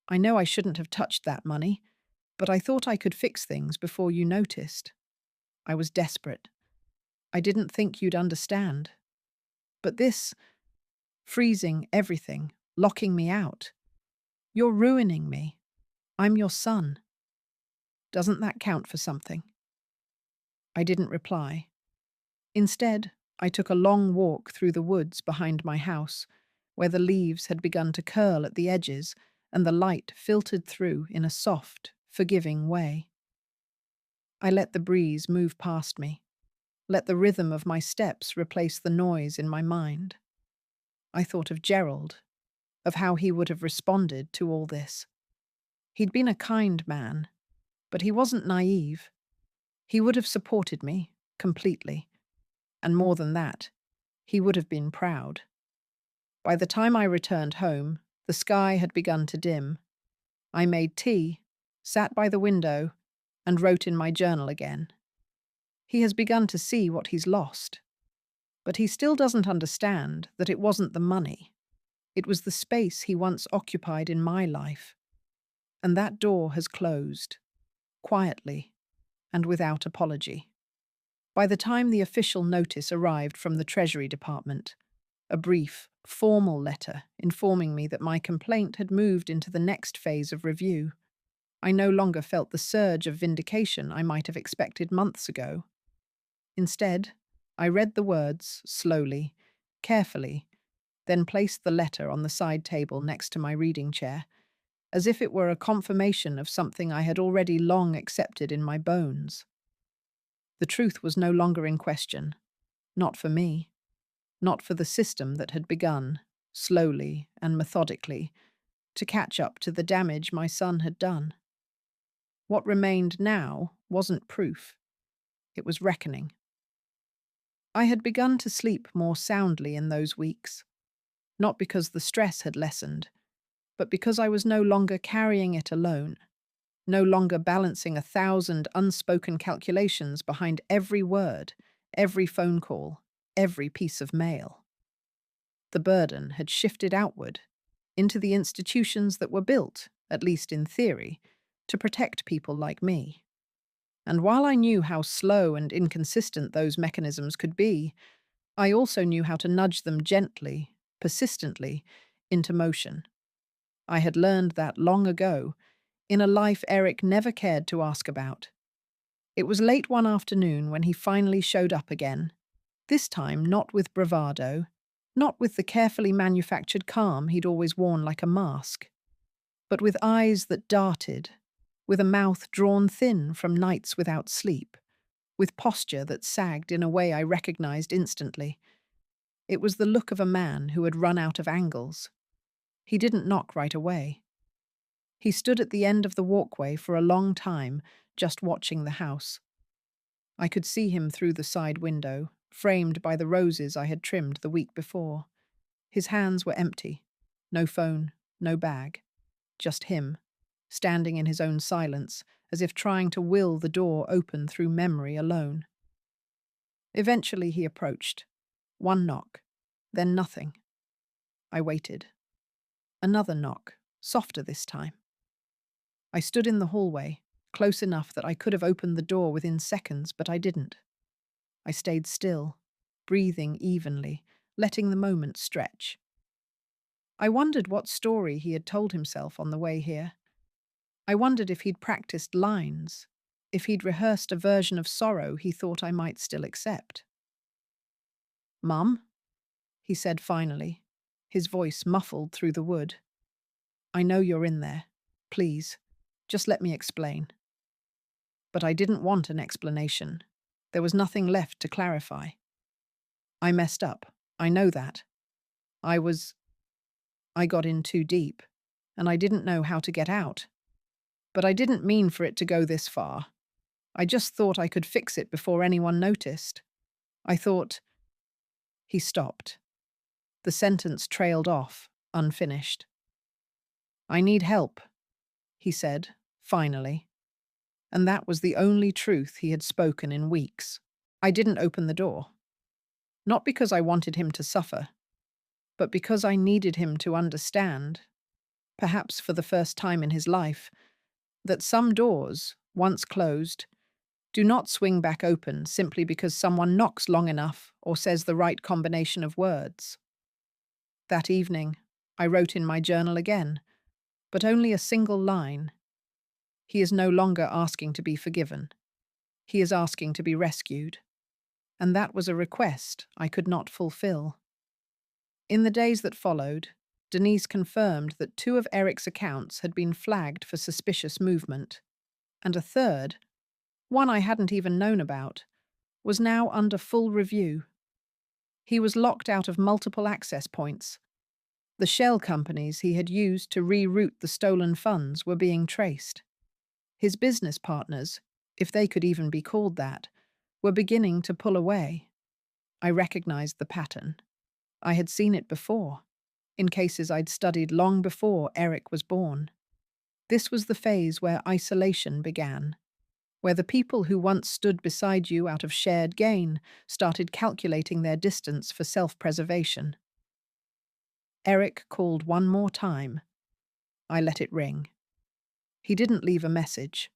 I know I shouldn't have touched that money, but I thought I could fix things before you noticed. I was desperate. I didn't think you'd understand. But this, freezing everything, locking me out. You're ruining me. I'm your son. Doesn't that count for something?" I didn't reply. Instead, I took a long walk through the woods behind my house, where the leaves had begun to curl at the edges and the light filtered through in a soft, forgiving way. I let the breeze move past me, let the rhythm of my steps replace the noise in my mind. I thought of Gerald, of how he would have responded to all this. He'd been a kind man, but he wasn't naive. He would have supported me, completely. And more than that, he would have been proud. By the time I returned home, the sky had begun to dim. I made tea, sat by the window, and wrote in my journal again. He has begun to see what he's lost. But he still doesn't understand that it wasn't the money. It was the space he once occupied in my life. And that door has closed, quietly and without apology. By the time the official notice arrived from the Treasury Department, a brief, formal letter informing me that my complaint had moved into the next phase of review, I no longer felt the surge of vindication I might have expected months ago. Instead, I read the words slowly, carefully, then placed the letter on the side table next to my reading chair, as if it were a confirmation of something I had already long accepted in my bones. The truth was no longer in question, not for me, not for the system that had begun, slowly and methodically, to catch up to the damage my son had done. What remained now wasn't proof, it was reckoning. I had begun to sleep more soundly in those weeks, not because the stress had lessened, but because I was no longer carrying it alone, no longer balancing 1,000 unspoken calculations behind every word, every phone call, every piece of mail. The burden had shifted outward, into the institutions that were built, at least in theory, to protect people like me. And while I knew how slow and inconsistent those mechanisms could be, I also knew how to nudge them gently, persistently, into motion. I had learned that long ago, in a life Eric never cared to ask about. It was late one afternoon when he finally showed up again, this time not with bravado, not with the carefully manufactured calm he'd always worn like a mask, but with eyes that darted, with a mouth drawn thin from nights without sleep, with posture that sagged in a way I recognized instantly. It was the look of a man who had run out of angles. He didn't knock right away. He stood at the end of the walkway for a long time, just watching the house. I could see him through the side window, framed by the roses I had trimmed the week before. His hands were empty. No phone, no bag. Just him, standing in his own silence, as if trying to will the door open through memory alone. Eventually he approached. One knock, then nothing. I waited. Another knock, softer this time. I stood in the hallway, close enough that I could have opened the door within seconds, but I didn't. I stayed still, breathing evenly, letting the moment stretch. I wondered what story he had told himself on the way here. I wondered if he'd practiced lines, if he'd rehearsed a version of sorrow he thought I might still accept. "Mum?" he said finally, his voice muffled through the wood. "I know you're in there. Please, just let me explain." But I didn't want an explanation. There was nothing left to clarify. I messed up. I know that. I got in too deep, and I didn't know how to get out. But I didn't mean for it to go this far. I just thought I could fix it before anyone noticed. I thought... He stopped. The sentence trailed off, unfinished. "I need help," he said, finally. And that was the only truth he had spoken in weeks. I didn't open the door. Not because I wanted him to suffer, but because I needed him to understand, perhaps for the first time in his life, that some doors, once closed, do not swing back open simply because someone knocks long enough or says the right combination of words. That evening, I wrote in my journal again, but only a single line. He is no longer asking to be forgiven. He is asking to be rescued. And that was a request I could not fulfill. In the days that followed, Denise confirmed that 2 of Eric's accounts had been flagged for suspicious movement, and a third, one I hadn't even known about, was now under full review. He was locked out of multiple access points. The shell companies he had used to reroute the stolen funds were being traced. His business partners, if they could even be called that, were beginning to pull away. I recognized the pattern. I had seen it before, in cases I'd studied long before Eric was born. This was the phase where isolation began, where the people who once stood beside you out of shared gain started calculating their distance for self-preservation. Eric called one more time. I let it ring. He didn't leave a message.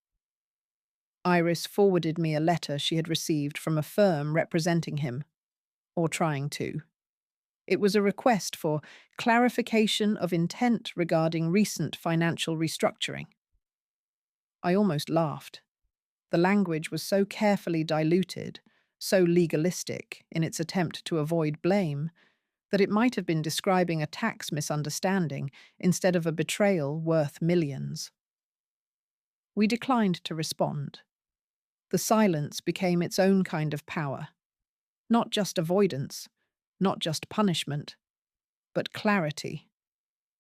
Iris forwarded me a letter she had received from a firm representing him, or trying to. It was a request for clarification of intent regarding recent financial restructuring. I almost laughed. The language was so carefully diluted, so legalistic in its attempt to avoid blame, that it might have been describing a tax misunderstanding instead of a betrayal worth millions. We declined to respond. The silence became its own kind of power. Not just avoidance, not just punishment, but clarity.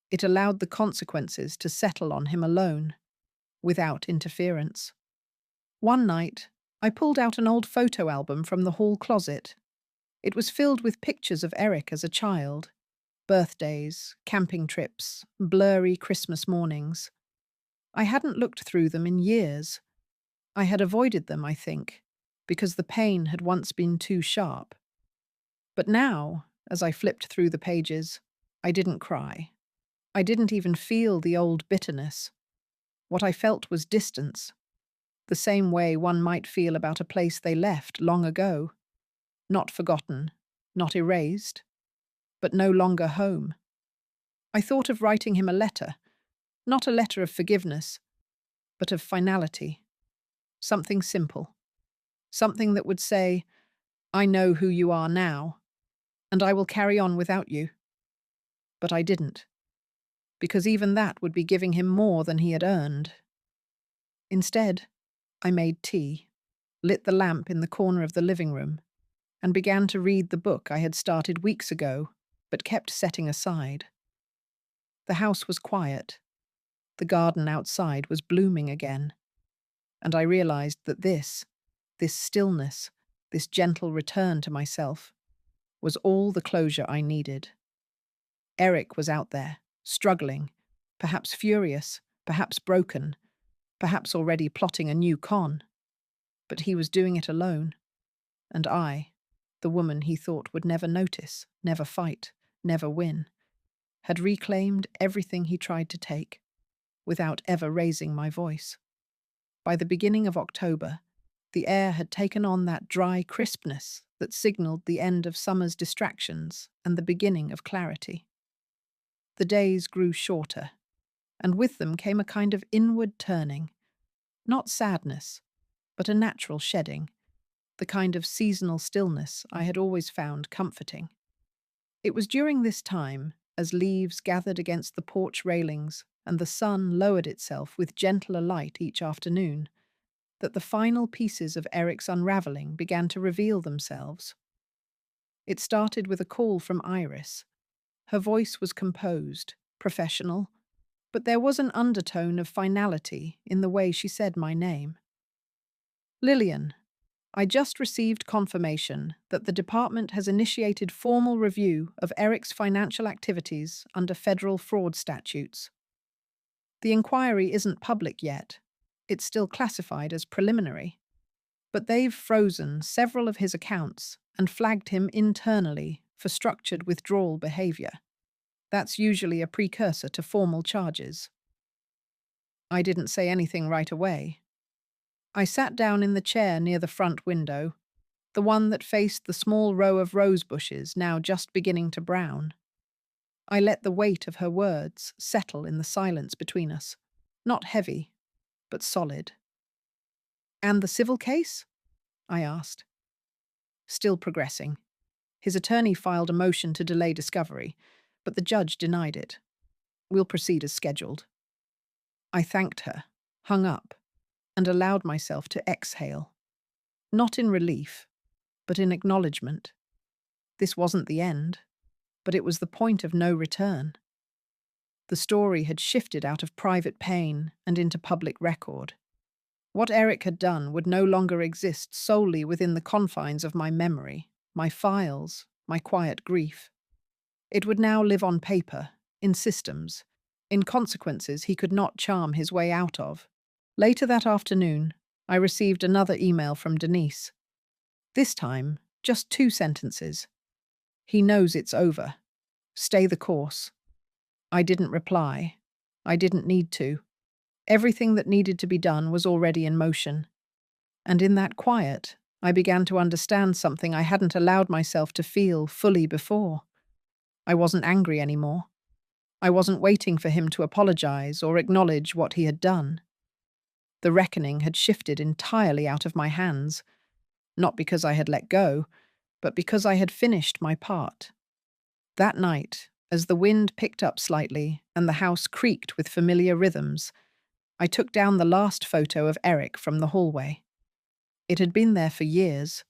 It allowed the consequences to settle on him alone, without interference. One night, I pulled out an old photo album from the hall closet. It was filled with pictures of Eric as a child, birthdays, camping trips, blurry Christmas mornings. I hadn't looked through them in years. I had avoided them, I think, because the pain had once been too sharp. But now, as I flipped through the pages, I didn't cry. I didn't even feel the old bitterness. What I felt was distance, the same way one might feel about a place they left long ago. Not forgotten, not erased, but no longer home. I thought of writing him a letter, not a letter of forgiveness, but of finality. Something simple. Something that would say, I know who you are now, and I will carry on without you. But I didn't, because even that would be giving him more than he had earned. Instead, I made tea, lit the lamp in the corner of the living room, and began to read the book I had started weeks ago, but kept setting aside. The house was quiet. The garden outside was blooming again. And I realized that this stillness, this gentle return to myself, was all the closure I needed. Eric was out there, struggling, perhaps furious, perhaps broken, perhaps already plotting a new con. But he was doing it alone. And I, the woman he thought would never notice, never fight, never win, had reclaimed everything he tried to take, without ever raising my voice. By the beginning of October, the air had taken on that dry crispness that signaled the end of summer's distractions and the beginning of clarity. The days grew shorter, and with them came a kind of inward turning, not sadness, but a natural shedding, the kind of seasonal stillness I had always found comforting. It was during this time, as leaves gathered against the porch railings and the sun lowered itself with gentler light each afternoon, that the final pieces of Eric's unravelling began to reveal themselves. It started with a call from Iris. Her voice was composed, professional, but there was an undertone of finality in the way she said my name. Lillian, I just received confirmation that the department has initiated formal review of Eric's financial activities under federal fraud statutes. The inquiry isn't public yet. It's still classified as preliminary. But they've frozen several of his accounts and flagged him internally for structured withdrawal behavior. That's usually a precursor to formal charges. I didn't say anything right away. I sat down in the chair near the front window, the one that faced the small row of rose bushes now just beginning to brown. I let the weight of her words settle in the silence between us, not heavy, but solid. And the civil case? I asked. Still progressing. His attorney filed a motion to delay discovery, but the judge denied it. We'll proceed as scheduled. I thanked her, hung up, and allowed myself to exhale. Not in relief, but in acknowledgement. This wasn't the end, but it was the point of no return. The story had shifted out of private pain and into public record. What Eric had done would no longer exist solely within the confines of my memory, my files, my quiet grief. It would now live on paper, in systems, in consequences he could not charm his way out of. Later that afternoon, I received another email from Denise. This time, just 2 sentences. He knows it's over. Stay the course. I didn't reply. I didn't need to. Everything that needed to be done was already in motion. And in that quiet, I began to understand something I hadn't allowed myself to feel fully before. I wasn't angry anymore. I wasn't waiting for him to apologize or acknowledge what he had done. The reckoning had shifted entirely out of my hands, not because I had let go, but because I had finished my part. That night, as the wind picked up slightly and the house creaked with familiar rhythms, I took down the last photo of Eric from the hallway. It had been there for years,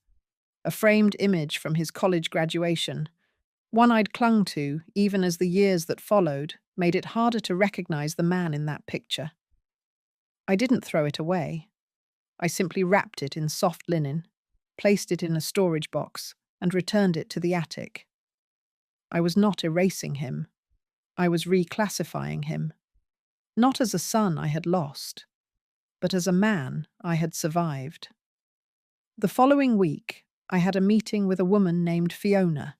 a framed image from his college graduation, one I'd clung to even as the years that followed made it harder to recognize the man in that picture. I didn't throw it away. I simply wrapped it in soft linen, placed it in a storage box, and returned it to the attic. I was not erasing him. I was reclassifying him. Not as a son I had lost, but as a man I had survived. The following week, I had a meeting with a woman named Fiona,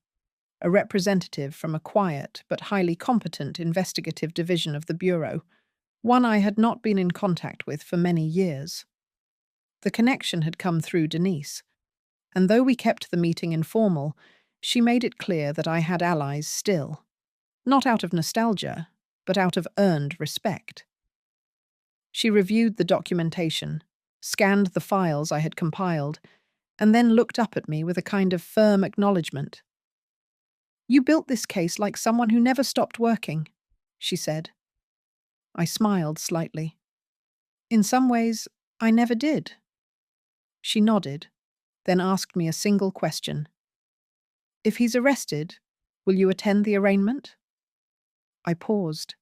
a representative from a quiet but highly competent investigative division of the Bureau, one I had not been in contact with for many years. The connection had come through Denise, and though we kept the meeting informal, she made it clear that I had allies still, not out of nostalgia, but out of earned respect. She reviewed the documentation, scanned the files I had compiled, and then looked up at me with a kind of firm acknowledgement. "You built this case like someone who never stopped working," she said. I smiled slightly. "In some ways, I never did." She nodded, then asked me a single question. "If he's arrested, will you attend the arraignment?" I paused.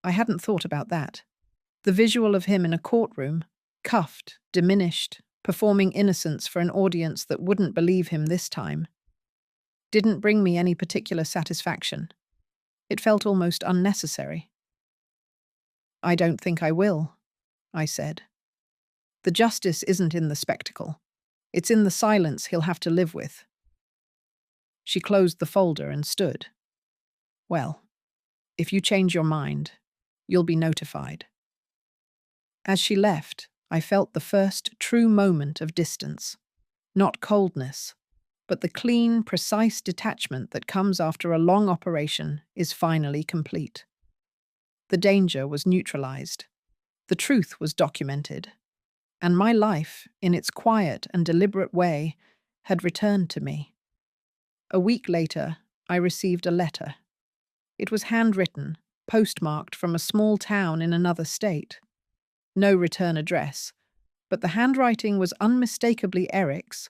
I hadn't thought about that. The visual of him in a courtroom, cuffed, diminished, performing innocence for an audience that wouldn't believe him this time, didn't bring me any particular satisfaction. It felt almost unnecessary. "I don't think I will," I said. "The justice isn't in the spectacle. It's in the silence he'll have to live with." She closed the folder and stood. "Well, if you change your mind, you'll be notified." As she left, I felt the first true moment of distance. Not coldness, but the clean, precise detachment that comes after a long operation is finally complete. The danger was neutralized. The truth was documented. And my life, in its quiet and deliberate way, had returned to me. A week later, I received a letter. It was handwritten, postmarked from a small town in another state. No return address, but the handwriting was unmistakably Eric's,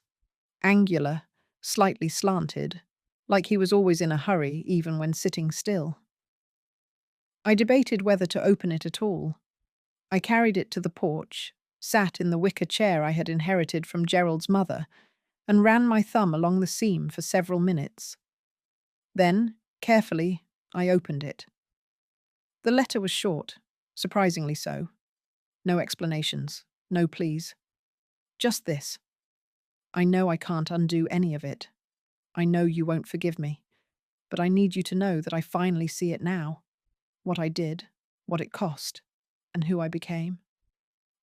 angular, slightly slanted, like he was always in a hurry even when sitting still. I debated whether to open it at all. I carried it to the porch, sat in the wicker chair I had inherited from Gerald's mother, and ran my thumb along the seam for several minutes. Then, carefully, I opened it. The letter was short, surprisingly so. No explanations, no pleas. Just this: "I know I can't undo any of it. I know you won't forgive me. But I need you to know that I finally see it now. What I did, what it cost, and who I became.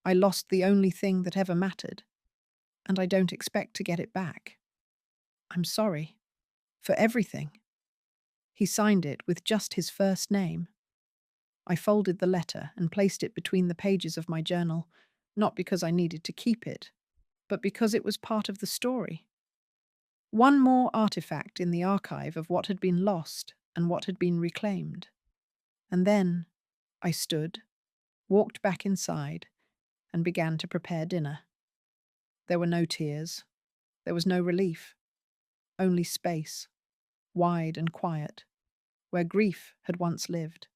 I lost the only thing that ever mattered, and I don't expect to get it back. I'm sorry. For everything." He signed it with just his first name. I folded the letter and placed it between the pages of my journal, not because I needed to keep it, but because it was part of the story. One more artifact in the archive of what had been lost and what had been reclaimed. And then I stood, walked back inside, and began to prepare dinner. There were no tears. There was no relief. Only space, wide and quiet, where grief had once lived.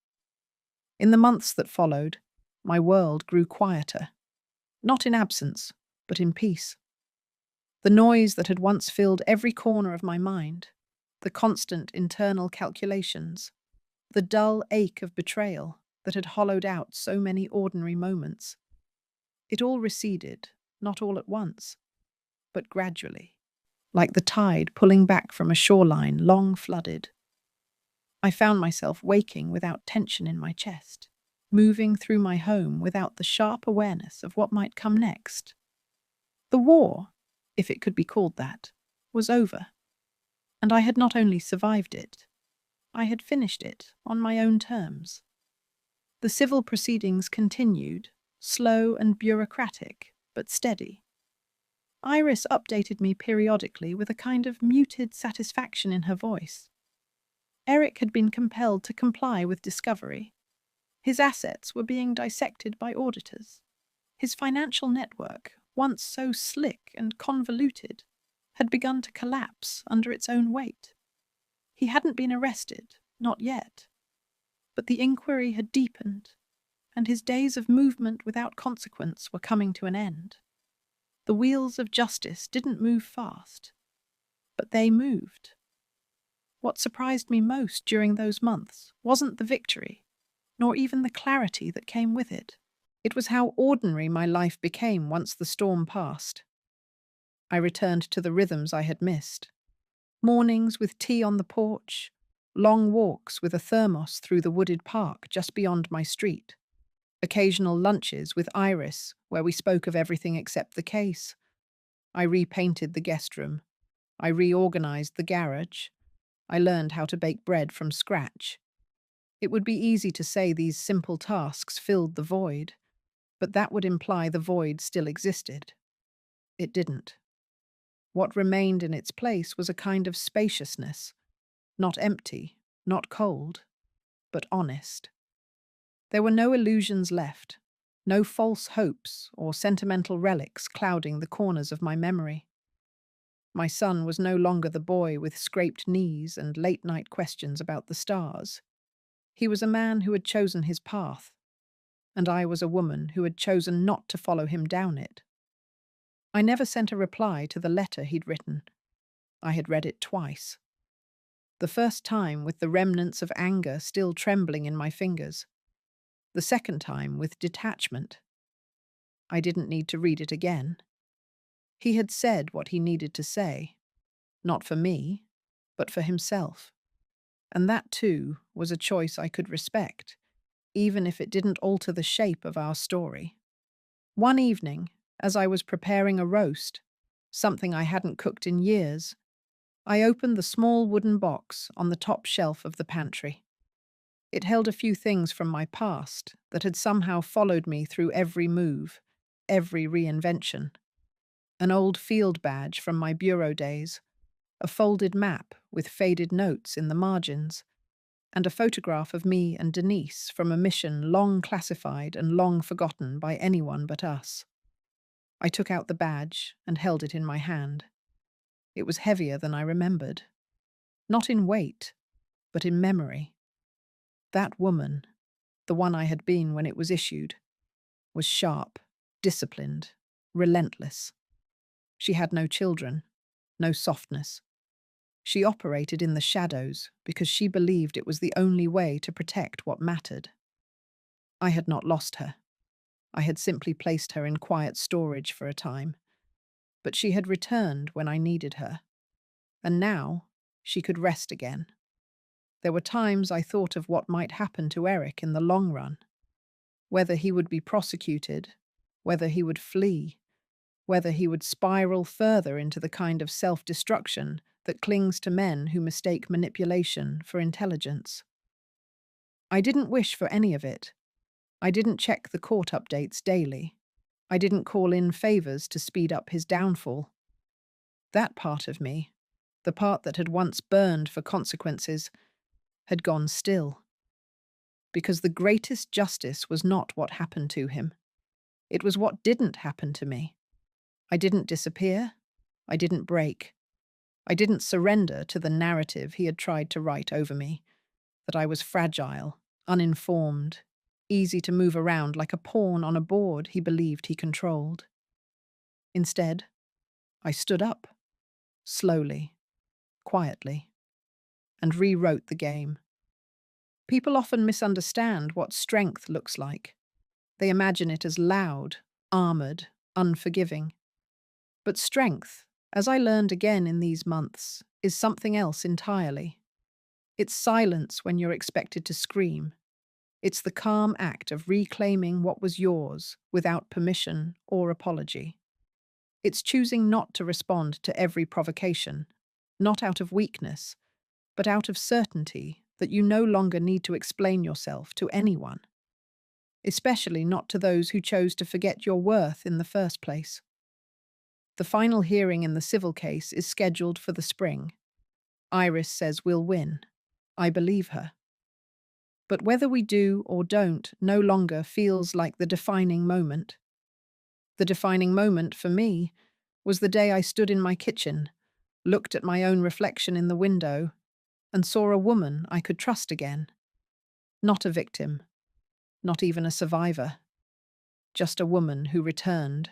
In the months that followed, my world grew quieter. not in absence, but in peace. The noise that had once filled every corner of my mind, the constant internal calculations, the dull ache of betrayal that had hollowed out so many ordinary moments. It all receded, not all at once, but gradually, like the tide pulling back from a shoreline long flooded. I found myself waking without tension in my chest, moving through my home without the sharp awareness of what might come next. The war, if it could be called that, was over, and I had not only survived it, I had finished it on my own terms. The civil proceedings continued, slow and bureaucratic, but steady. Iris updated me periodically with a kind of muted satisfaction in her voice. Eric had been compelled to comply with discovery. His assets were being dissected by auditors. His financial network, once so slick and convoluted, had begun to collapse under its own weight. He hadn't been arrested, not yet. But the inquiry had deepened, and his days of movement without consequence were coming to an end. The wheels of justice didn't move fast, but they moved. What surprised me most during those months wasn't the victory, nor even the clarity that came with it. It was how ordinary my life became once the storm passed. I returned to the rhythms I had missed. Mornings with tea on the porch, long walks with a thermos through the wooded park just beyond my street, occasional lunches with Iris where we spoke of everything except the case. I repainted the guest room. I reorganized the garage. I learned how to bake bread from scratch. It would be easy to say these simple tasks filled the void, but that would imply the void still existed. It didn't. What remained in its place was a kind of spaciousness, not empty, not cold, but honest. There were no illusions left, no false hopes or sentimental relics clouding the corners of my memory. My son was no longer the boy with scraped knees and late-night questions about the stars. He was a man who had chosen his path, and I was a woman who had chosen not to follow him down it. I never sent a reply to the letter he'd written. I had read it twice. The first time with the remnants of anger still trembling in my fingers. The second time with detachment. I didn't need to read it again. He had said what he needed to say, not for me, but for himself. And that, too, was a choice I could respect, even if it didn't alter the shape of our story. One evening, as I was preparing a roast, something I hadn't cooked in years, I opened the small wooden box on the top shelf of the pantry. It held a few things from my past that had somehow followed me through every move, every reinvention. An old field badge from my bureau days, a folded map with faded notes in the margins, and a photograph of me and Denise from a mission long classified and long forgotten by anyone but us. I took out the badge and held it in my hand. It was heavier than I remembered. Not in weight, but in memory. That woman, the one I had been when it was issued, was sharp, disciplined, relentless. She had no children, no softness. She operated in the shadows because she believed it was the only way to protect what mattered. I had not lost her. I had simply placed her in quiet storage for a time. But she had returned when I needed her. And now she could rest again. There were times I thought of what might happen to Eric in the long run. Whether he would be prosecuted, whether he would flee, whether he would spiral further into the kind of self-destruction that clings to men who mistake manipulation for intelligence. I didn't wish for any of it. I didn't check the court updates daily. I didn't call in favors to speed up his downfall. That part of me, the part that had once burned for consequences, had gone still. Because the greatest justice was not what happened to him. It was what didn't happen to me. I didn't disappear. I didn't break. I didn't surrender to the narrative he had tried to write over me, that I was fragile, uninformed, easy to move around like a pawn on a board he believed he controlled. Instead, I stood up, slowly, quietly, and rewrote the game. People often misunderstand what strength looks like. They imagine it as loud, armored, unforgiving. But strength, as I learned again in these months, is something else entirely. It's silence when you're expected to scream. It's the calm act of reclaiming what was yours without permission or apology. It's choosing not to respond to every provocation, not out of weakness, but out of certainty that you no longer need to explain yourself to anyone, especially not to those who chose to forget your worth in the first place. The final hearing in the civil case is scheduled for the spring. Iris says we'll win. I believe her. But whether we do or don't no longer feels like the defining moment. The defining moment for me was the day I stood in my kitchen, looked at my own reflection in the window, and saw a woman I could trust again. Not a victim, not even a survivor, just a woman who returned